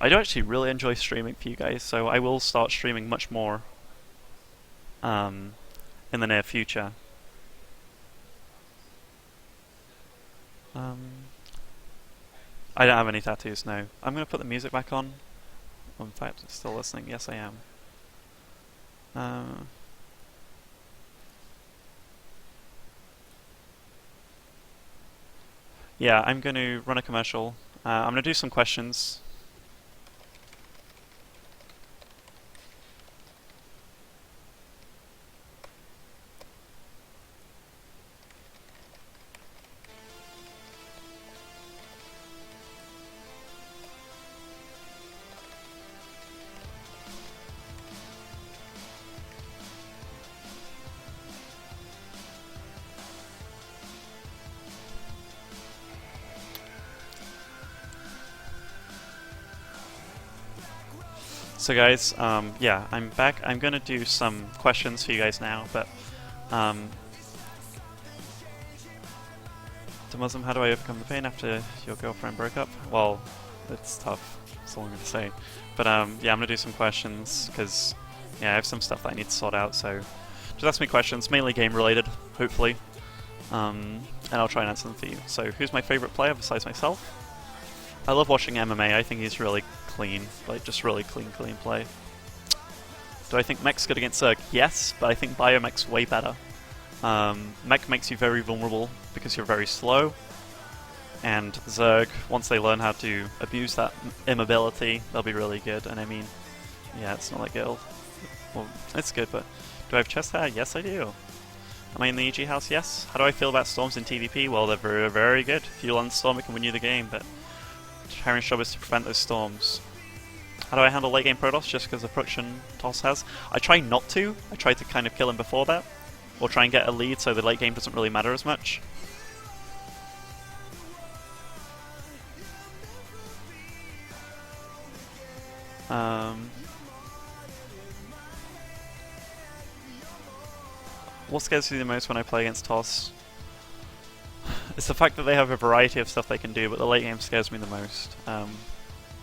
I do actually really enjoy streaming for you guys, so I will start streaming much more in the near future. I don't have any tattoos, no. I'm going to put the music back on. In fact, still listening. Yes, I am. Yeah, I'm going to run a commercial. I'm going to do some questions. So guys, yeah, I'm back. I'm gonna do some questions for you guys now, but EG.DeMusliM, how do I overcome the pain after your girlfriend broke up? Well, it's tough, that's all I'm gonna say. But yeah, I'm gonna do some questions, because yeah, I have some stuff that I need to sort out, so just ask me questions, mainly game related, hopefully. And I'll try and answer them for you. So, who's my favourite player besides myself? I love watching MMA, I think he's really clean, like just really clean play. Do I think Mech's good against Zerg? Yes, but I think Biomech's way better. Mech makes you very vulnerable because you're very slow, and Zerg, once they learn how to abuse that immobility, they'll be really good, and I mean, yeah, it's not that good. Well, it's good, but do I have chest hair? Yes, I do. Am I in the EG house? Yes. How do I feel about storms in TVP? Well, they're very, very good. If you land storm, it can win you the game, but Terran's job is to prevent those storms. How do I handle late game Protoss just because of production Toss has? I try not to. I try to kind of kill him before that, or try and get a lead so the late game doesn't really matter as much. What scares you the most when I play against Toss? It's the fact that they have a variety of stuff they can do, but the late game scares me the most.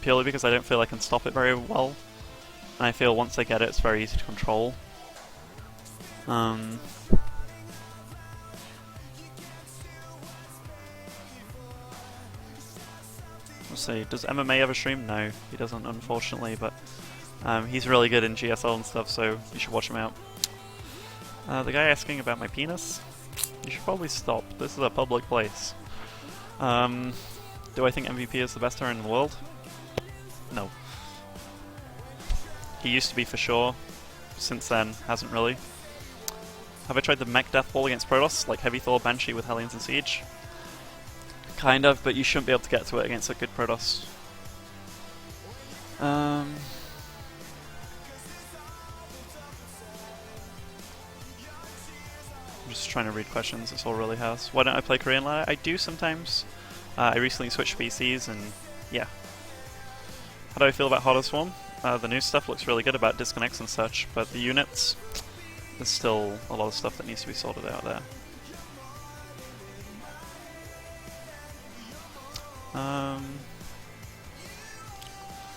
Purely because I don't feel I can stop it very well, and I feel once I get it, it's very easy to control. Let's see, does MMA ever stream? No, he doesn't, unfortunately, but he's really good in GSL and stuff, so you should watch him out. The guy asking about my penis? You should probably stop. This is a public place. Do I think MVP is the best Terran in the world? No. He used to be for sure. Since then, hasn't really. Have I tried the mech death ball against Protoss, like Heavy Thor, Banshee with Hellions and Siege? Kind of, but you shouldn't be able to get to it against a good Protoss. I'm just trying to read questions, that's all really has. Why don't I play Korean ladder? I do sometimes. I recently switched PCs and yeah. How do I feel about Hotter Swarm? The new stuff looks really good about disconnects and such, but the units, there's still a lot of stuff that needs to be sorted out there.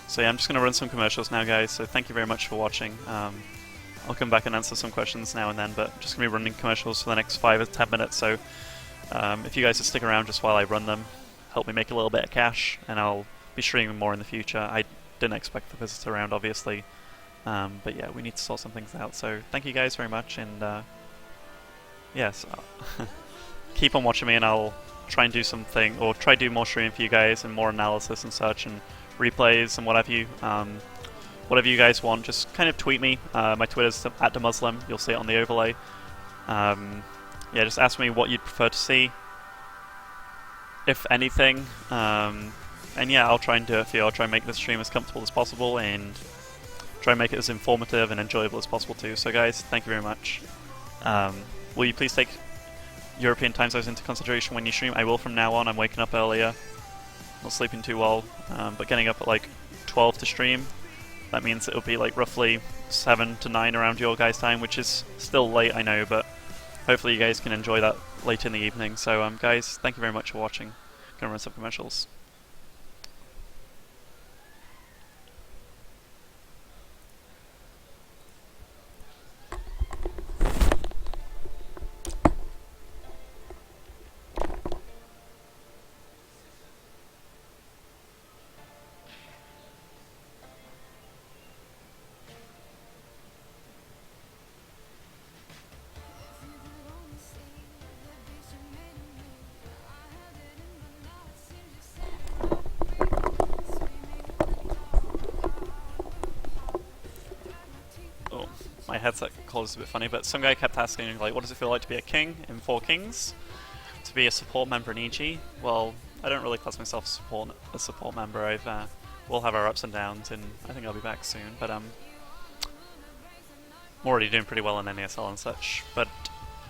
So yeah, I'm just going to run some commercials now, guys, so thank you very much for watching. I'll come back and answer some questions now and then, but I'm just going to be running commercials for the next 5 or 10 minutes, so if you guys will stick around just while I run them, help me make a little bit of cash, and I'll be streaming more in the future. I didn't expect the visits around, obviously, but yeah, we need to sort some things out, so thank you guys very much, and yes, keep on watching me, and I'll try and do something, or try to do more streaming for you guys, and more analysis and such, and replays, and whatever you guys want, just kind of tweet me. My Twitter's @EG.DeMusliM, you'll see it on the overlay. Yeah, just ask me what you'd prefer to see, if anything, and yeah, I'll try and do it for you. I'll try and make this stream as comfortable as possible, and try and make it as informative and enjoyable as possible too. So guys, thank you very much. Will you please take European time zones into consideration when you stream? I will from now on. I'm waking up earlier, not sleeping too well, but getting up at like 12 to stream. That means it'll be like roughly 7 to 9 around your guys' time, which is still late, I know, but hopefully you guys can enjoy that late in the evening. So guys, thank you very much for watching. Gonna run some commercials. My headset call is a bit funny, but some guy kept asking, like, what does it feel like to be a king in 4 Kings? To be a support member in EG? Well, I don't really class myself a support member. We'll have our ups and downs, and I think I'll be back soon, but I'm already doing pretty well in NASL and such. But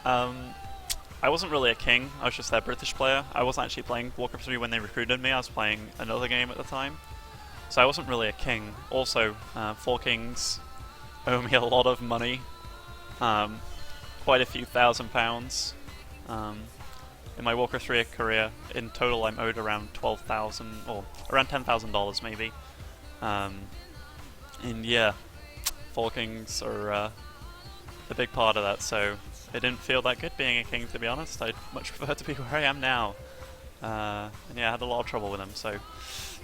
I wasn't really a king, I was just their British player. I wasn't actually playing Warcraft 3 when they recruited me, I was playing another game at the time. So I wasn't really a king. Also, 4 Kings owe me a lot of money, quite a few £1,000. In my Warcraft 3 career, in total I'm owed around 12,000 or around $10,000 maybe. And yeah, 4 Kings are a big part of that, so it didn't feel that good being a king, to be honest. I'd much prefer to be where I am now. And yeah, I had a lot of trouble with them, so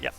yeah.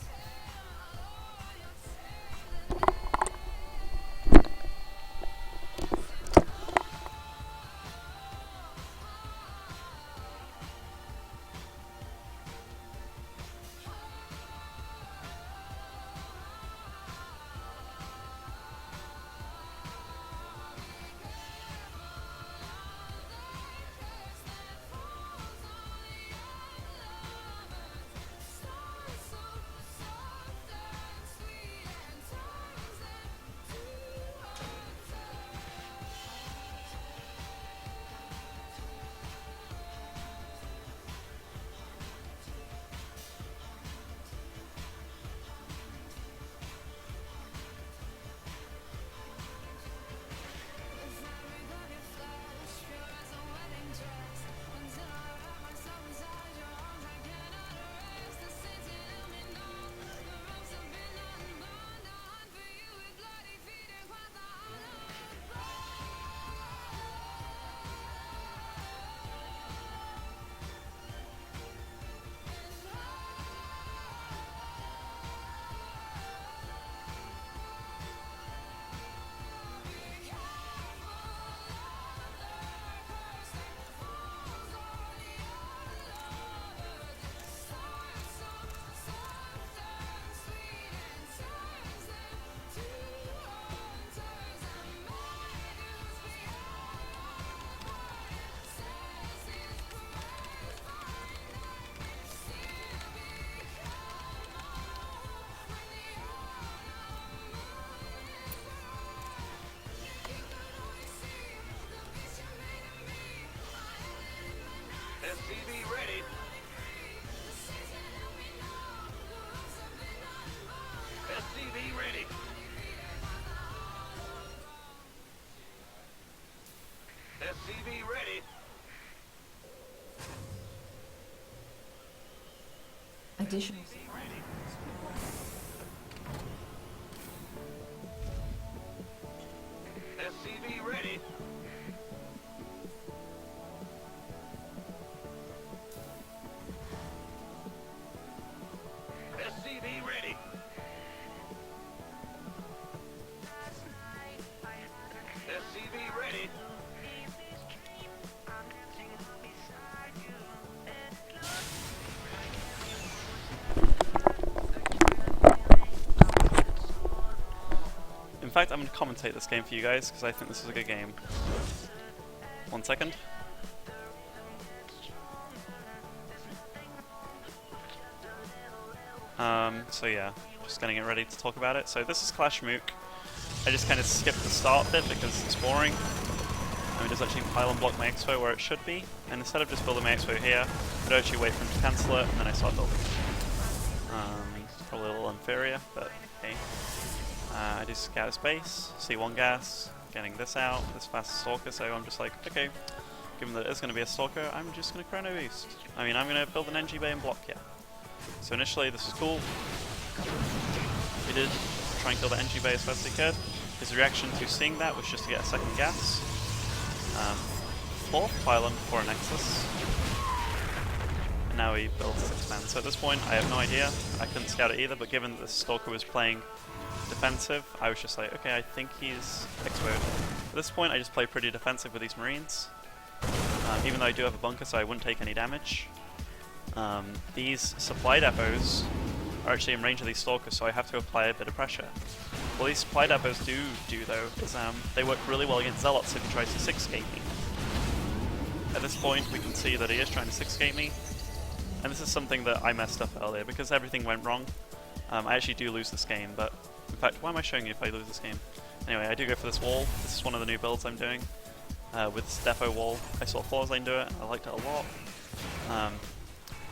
SCV ready. SCV ready. SCV ready. Additional. SCV ready. SCV ready. SCV ready. In fact, I'm going to commentate this game for you guys, because I think this is a good game. 1 second. So yeah, just getting it ready to talk about it. So this is Clash Mook. I just kind of skipped the start bit because it's boring. I mean, does actually pile and block my expo where it should be, and instead of just building my expo here, I'd actually wait for him to cancel it, and then I start building. Probably a little inferior, but hey. I do scatter space, C1 gas, getting this out, this fast stalker, so I'm just like, okay, given that it is going to be a stalker, I'm just going to chrono boost. I mean, I'm going to build an NG bay and block here. So initially, this is cool. We did try and kill the NG bay as fast as we could. His reaction to seeing that was just to get a second gas. Fourth pylon for a Nexus. And now he builds 6-man. So at this point, I have no idea. I couldn't scout it either, but given that the Stalker was playing defensive, I was just like, okay, I think he's exposed. At this point, I just play pretty defensive with these Marines. Even though I do have a bunker, so I wouldn't take any damage. These supply depots are actually in range of these Stalkers, so I have to apply a bit of pressure. What these supply depots do though, is they work really well against Zealots if he tries to 6-gate me. At this point, we can see that he is trying to 6-gate me, and this is something that I messed up earlier, because everything went wrong. I actually do lose this game, but in fact, why am I showing you if I lose this game? Anyway, I do go for this wall. This is one of the new builds I'm doing. With this depot wall, I saw Florzane do it, and I liked it a lot.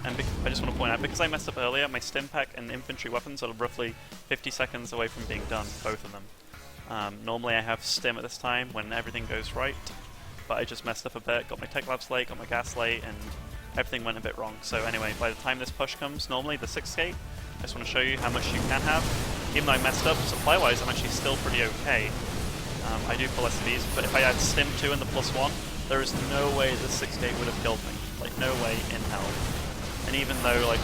And I just want to point out, because I messed up earlier, my stim pack and infantry weapons are roughly 50 seconds away from being done, both of them. Normally I have stim at this time when everything goes right, but I just messed up a bit, got my tech labs late, got my gas late, and everything went a bit wrong. So anyway, by the time this push comes, normally the 6-gate, I just want to show you how much you can have. Even though I messed up, supply-wise, I'm actually still pretty okay. I do pull SCVs, but if I had stim 2 and the +1, there is no way the 6-gate would have killed me. Like, no way in hell. And even though, like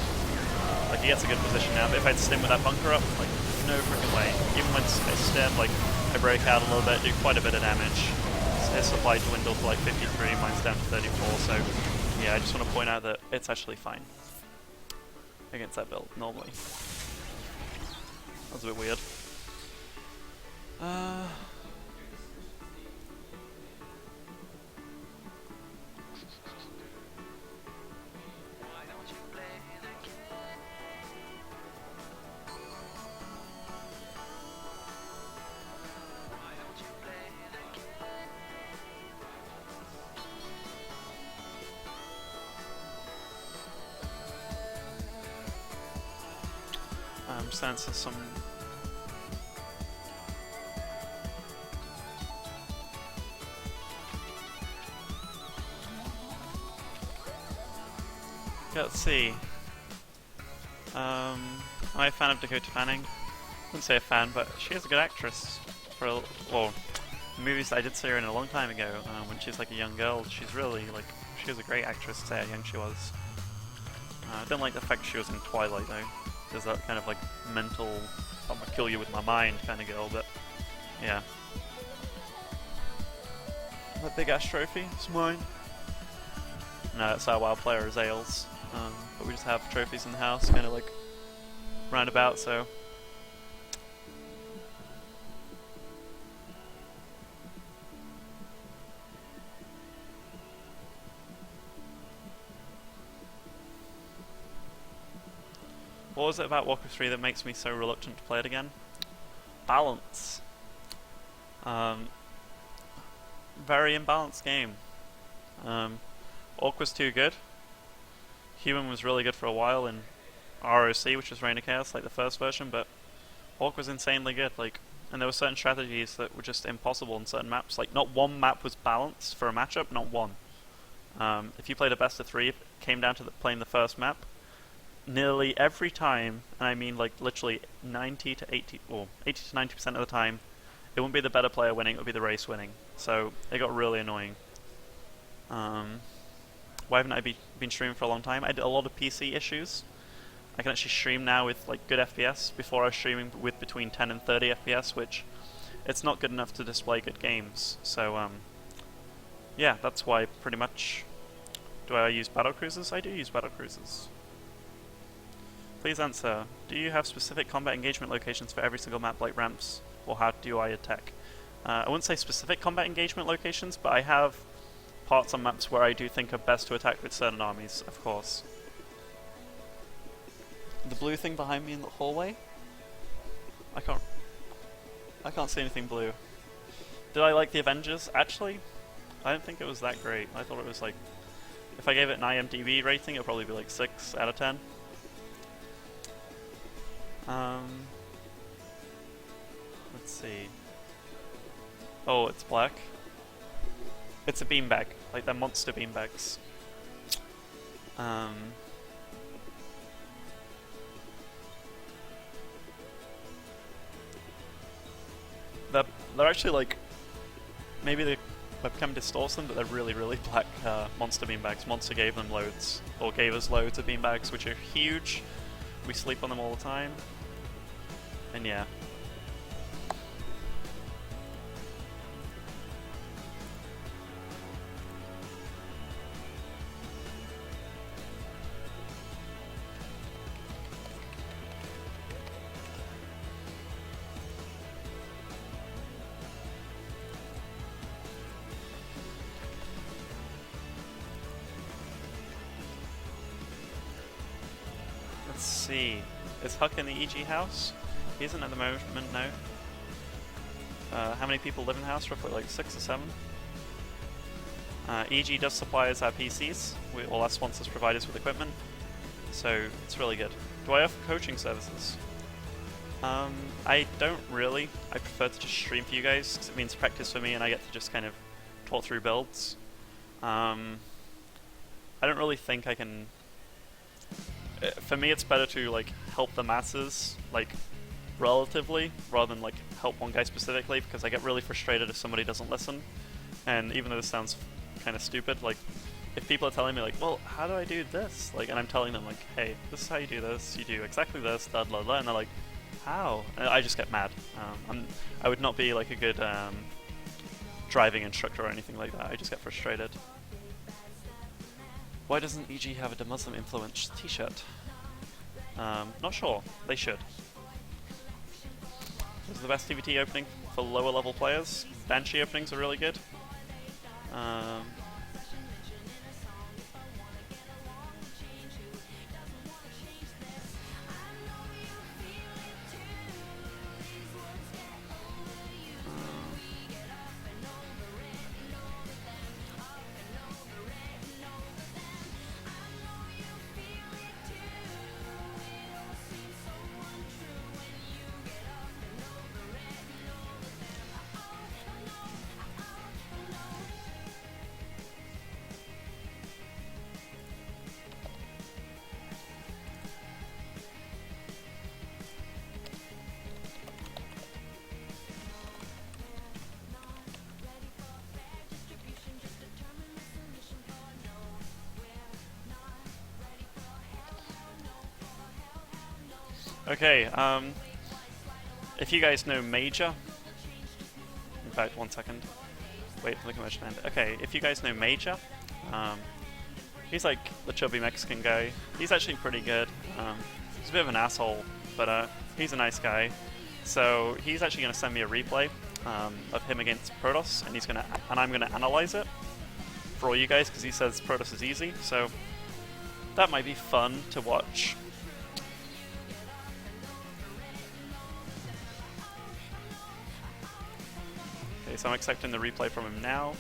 he gets a good position now, but if I had stim with that bunker up, like, no freaking way. Even when I stim, like, I break out a little bit, do quite a bit of damage. His supply dwindled to like 53, mine's down to 34, so yeah, I just want to point out that it's actually fine against that build, normally. That was a bit weird. Sense of some let's see. I'm a fan of Dakota Fanning. I wouldn't say a fan, but she is a good actress. For well, movies that I did see her in a long time ago, when she was like a young girl, she's really like she was a great actress to say how young she was. I don't like the fact she was in Twilight though. There's that kind of like mental, I'm gonna kill you with my mind kind of girl, but yeah. That big ass trophy is mine. No, that's our WoW player is Ailes. But we just have trophies in the house, kind of like roundabout, so. What was it about Warcraft 3 that makes me so reluctant to play it again? Balance. Very imbalanced game. Orc was too good. Human was really good for a while in ROC, which was Reign of Chaos, like the first version, but Orc was insanely good. Like, and there were certain strategies that were just impossible in certain maps. Like, not one map was balanced for a matchup, not one. If you played a best of 3, it came down to playing the first map. Nearly every time, and I mean like literally 90 to 80 or 80 to 90% of the time, it wouldn't be the better player winning, it would be the race winning. So it got really annoying. Why haven't I been streaming for a long time? I did a lot of PC issues. I can actually stream now with like good FPS. Before I was streaming with between 10 and 30 FPS, which it's not good enough to display good games. So yeah, that's why pretty much. Do I use battlecruisers? I do use battlecruisers. Please answer, do you have specific combat engagement locations for every single map like ramps, or how do I attack? I wouldn't say specific combat engagement locations, but I have parts on maps where I do think are best to attack with certain armies, of course. The blue thing behind me in the hallway? I can't... I can't see anything blue. Did I like the Avengers? Actually, I don't think it was that great. I thought it was like, if I gave it an IMDb rating, it'd probably be like 6 out of 10. Let's see. Oh, it's black. It's a beanbag, like they're monster beanbags. They're actually like, maybe the webcam distorts them, but they're really, really black monster beanbags. Monster gave them loads, or gave us loads of beanbags, which are huge. We sleep on them all the time. And yeah. Let's see. Is Huck in the EG house? He isn't at the moment, no. How many people live in the house? Roughly like 6 or 7. EG does supply us our PCs. All our sponsors provide us with equipment. So it's really good. Do I offer coaching services? I don't really. I prefer to just stream for you guys because it means practice for me and I get to just kind of talk through builds. I don't really think I can... For me, it's better to like help the masses, like relatively, rather than like help one guy specifically, because I get really frustrated if somebody doesn't listen. And even though this sounds kind of stupid, like if people are telling me like, well, how do I do this? Like, and I'm telling them like, hey, this is how you do this. You do exactly this, blah blah blah, and they're like, how? And I just get mad. I would not be like a good driving instructor or anything like that. I just get frustrated. Why doesn't EG have a DeMusliM influence t-shirt? Not sure. They should. This is the best TVT opening for lower level players. Banshee openings are really good. Okay, if you guys know Major, in fact, 1 second, wait for the conversion to end. Okay, if you guys know Major, he's like the chubby Mexican guy. He's actually pretty good. He's a bit of an asshole, but he's a nice guy. So he's actually going to send me a replay of him against Protoss, and I'm gonna analyze it for all you guys because he says Protoss is easy. So that might be fun to watch. So I'm expecting the replay from him now.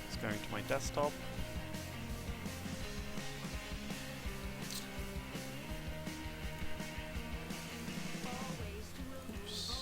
It's going to my desktop. Oops.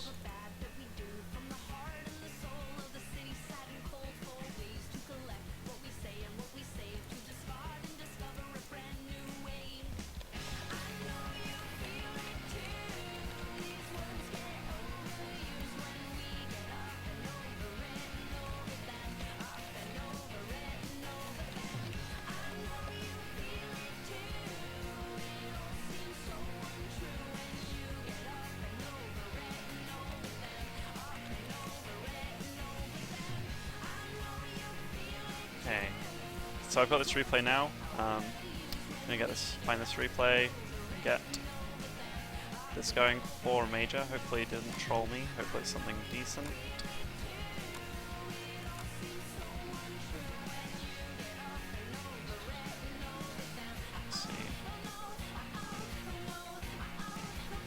Okay, so I've got this replay now. I'm gonna find this replay, get this going for Major. Hopefully it didn't troll me. Hopefully it's something decent. Let's see.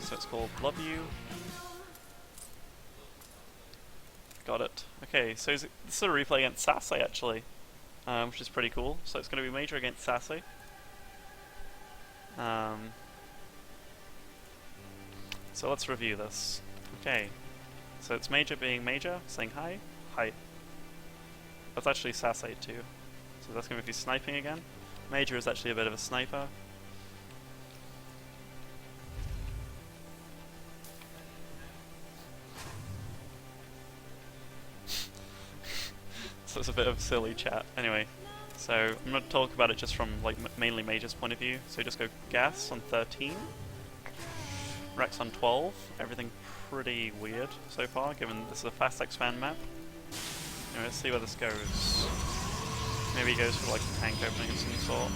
So it's called Love You. got it. Okay, so this is a replay against Sasse actually, which is pretty cool. So it's going to be Major against Sasse. So let's review this. Okay, so it's Major being Major, saying hi. Hi. That's actually Sasse too. So that's going to be sniping again. Major is actually a bit of a sniper. So it's a bit of a silly chat. Anyway, so I'm going to talk about it just from like mainly Major's point of view. So just go Gas on 13, Rex on 12. Everything pretty weird so far, given this is a fast expand map. Anyway, let's see where this goes. Maybe he goes for like a tank opening of some sort.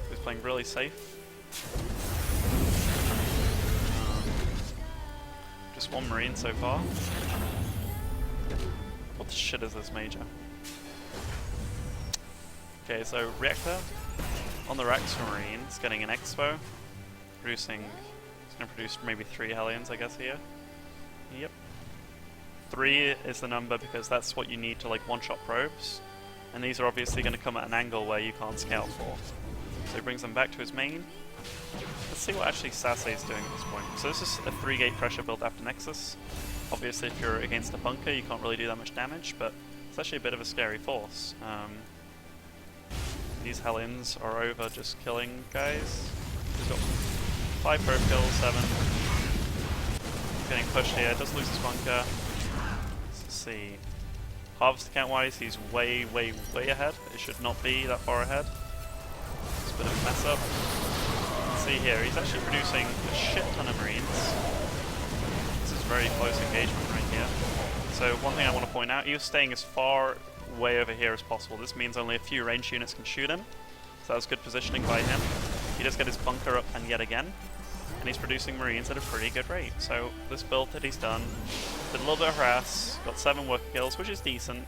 He's playing really safe. Just one Marine so far. What the shit is this Major? Okay, so Reactor on the Rex Marine is getting an Expo. Producing, it's going to produce maybe 3 Hellions, I guess, here. Yep. 3 is the number because that's what you need to like one-shot probes. And these are obviously going to come at an angle where you can't scout for. So he brings them back to his main. Let's see what actually Sasse is doing at this point. So this is a 3-gate pressure build after Nexus. Obviously if you're against a bunker you can't really do that much damage, but it's actually a bit of a scary force. These Hellions are over just killing guys. He's got 5 probe kills, 7. Getting pushed here, does lose his bunker. Let's see. Harvest account wise, he's way ahead. It should not be that far ahead. It's a bit of a mess up. See here, he's actually producing a shit ton of Marines. This is very close engagement right here. So one thing I want to point out, he was staying as far way over here as possible. This means only a few ranged units can shoot him. So that was good positioning by him. He does get his bunker up and yet again. And he's producing Marines at a pretty good rate. So this build that he's done, did a little bit of harass, got 7 worker kills, which is decent.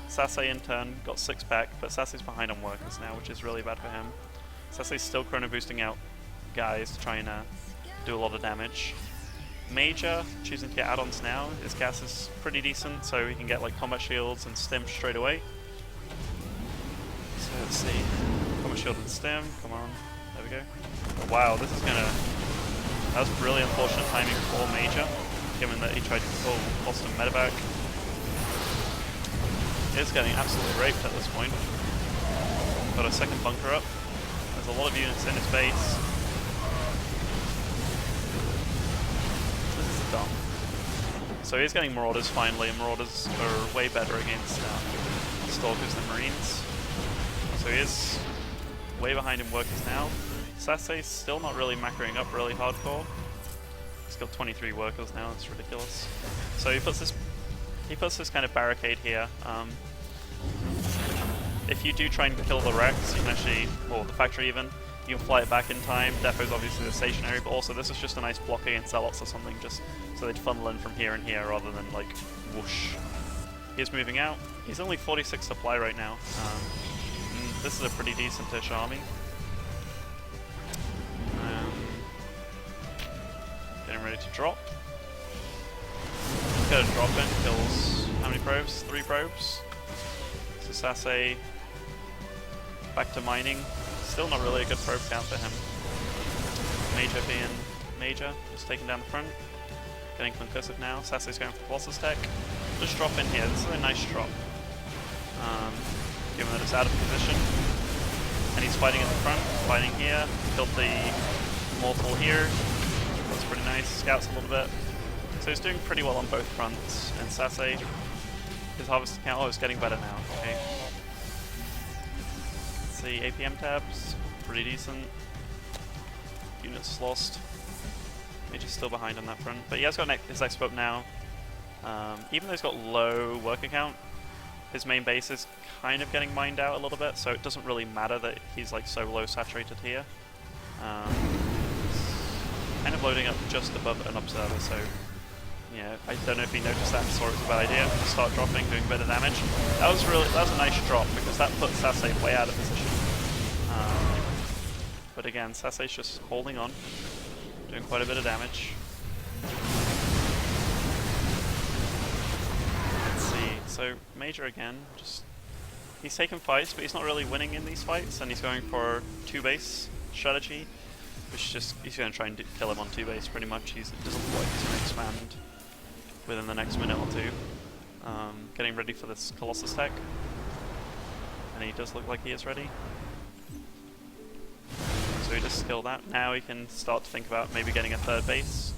Sasse in turn got 6 back, but Sasse's behind on workers now, which is really bad for him. Sasse's still chrono boosting out guys to try and do a lot of damage. Major choosing to get add-ons now. His gas is pretty decent, so he can get like combat shields and stim straight away. So let's see. Combat shield and stim, come on. There we go. Oh, wow, this is gonna... That was really unfortunate timing for Major, given that he tried to lost him medevac. He's getting absolutely raped at this point. Got a second bunker up. There's a lot of units in his base. Dumb. So he's getting Marauders finally, and Marauders are way better against Stalkers than Marines. So he is way behind in workers now. Sasse's still not really macroing up really hardcore. He's got 23 workers now, it's ridiculous. So he puts this kind of barricade here. If you do try and kill the Rex, you can actually, or the factory even, you can fly it back in time. Depot's obviously the stationary, but also this is just a nice block against Zealots or something, just so they'd funnel in from here and here rather than like whoosh. He's moving out. He's only 46 supply right now. This is a pretty decent-ish army. Getting ready to drop. Got a drop in, kills how many probes? 3 probes. So Sasse back to mining. Still not really a good probe count for him. Major being Major, just taking down the front. Getting concussive now. Sasse's going for Colossus tech. Just drop in here. This is a nice drop. Given that it's out of position. And he's fighting at the front, fighting here. Killed the Mortal here. That's pretty nice. Scouts a little bit. So he's doing pretty well on both fronts. And Sasse, his harvest account, is getting better now. Okay. The APM tabs, pretty decent. Units lost. Major's still behind on that front, but he has got his expo up now. Even though he's got low worker count, his main base is kind of getting mined out a little bit, so it doesn't really matter that he's like so low saturated here. Kind of loading up just above an observer, so yeah, I don't know if he noticed that and saw it was a bad idea. Start dropping, doing a bit of damage. That was a nice drop because that put Sasse way out of position. But again, Sasse's just holding on, doing quite a bit of damage. so Major again, just he's taking fights, but he's not really winning in these fights, and he's going for 2-base strategy, which just he's going to try and kill him on 2-base pretty much. It doesn't look like he's going to expand within the next minute or two. Getting ready for this Colossus tech, and he does look like he is ready. So he just killed that. Now he can start to think about maybe getting a 3rd base.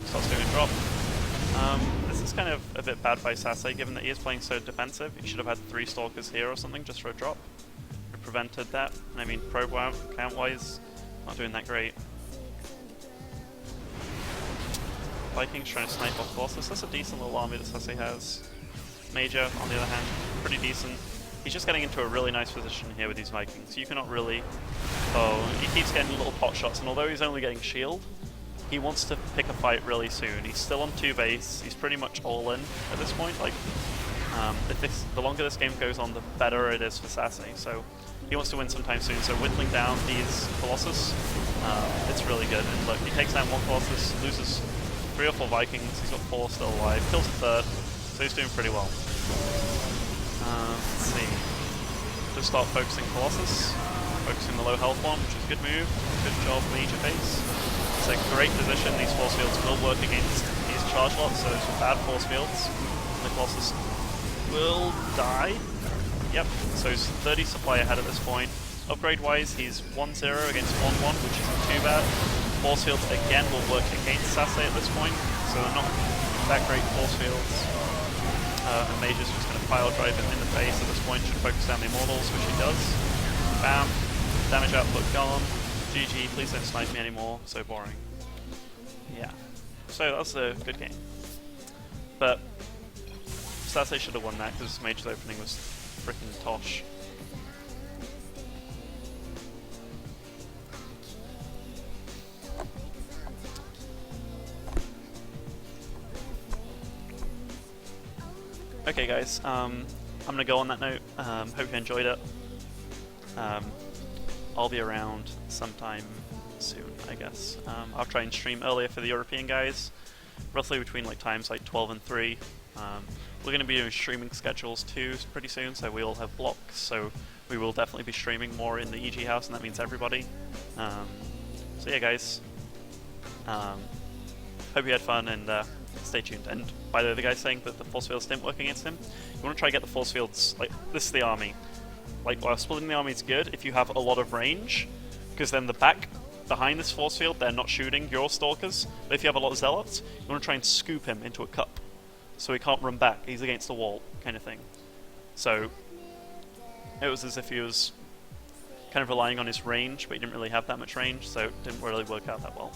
Starts doing a drop. This is kind of a bit bad by Sase, given that he is playing so defensive. He should have had 3 Stalkers here or something just for a drop. It prevented that. And I mean, probe count-wise, not doing that great. Vikings trying to snipe off Colossus. That's a decent little army that Sase has. Major, on the other hand, pretty decent. He's just getting into a really nice position here with these Vikings. You cannot really... Oh, he keeps getting little pot shots, and although he's only getting shield, he wants to pick a fight really soon. He's still on 2-base. He's pretty much all in at this point. Like, the longer this game goes on, the better it is for Sase. So he wants to win sometime soon. So whittling down these Colossus, it's really good. And look, he takes down 1 Colossus, loses 3 or 4 Vikings. He's got 4 still alive. Kills the 3rd, so he's doing pretty well. Let's see. Just start focusing Colossus, focusing the low health one, which is a good move. Good job, Major base. It's a great position. These force fields will work against these charge lots, so those are bad force fields. The Colossus will die. Yep, so he's 30 supply ahead at this point. Upgrade-wise, he's 1-0 against 1-1, which isn't too bad. Force fields, again, will work against Sase at this point, so they're not that great force fields. And Major's just going to pile drive him in the face at this point, should focus down the Immortals, which he does. Bam. Damage output gone. GG, please don't snipe me anymore, so boring. Yeah. So that was a good game. But Sase should have won that because Major's opening was freaking tosh. Okay guys, I'm gonna go on that note. Hope you enjoyed it. I'll be around sometime soon, I guess. I'll try and stream earlier for the European guys, roughly between like times like 12 and 3. We're going to be doing streaming schedules too pretty soon, so we all have blocks, so we will definitely be streaming more in the EG house, and that means everybody. So yeah guys, hope you had fun, and stay tuned. And by the way, the guy's saying that the force fields didn't work against him. You want to try to get the force fields, like, this is the army. Like, while splitting the army is good if you have a lot of range, because then the back behind this force field, they're not shooting your Stalkers. But if you have a lot of Zealots, you want to try and scoop him into a cup, so he can't run back, he's against the wall, kind of thing. So, it was as if he was kind of relying on his range, but he didn't really have that much range, so it didn't really work out that well.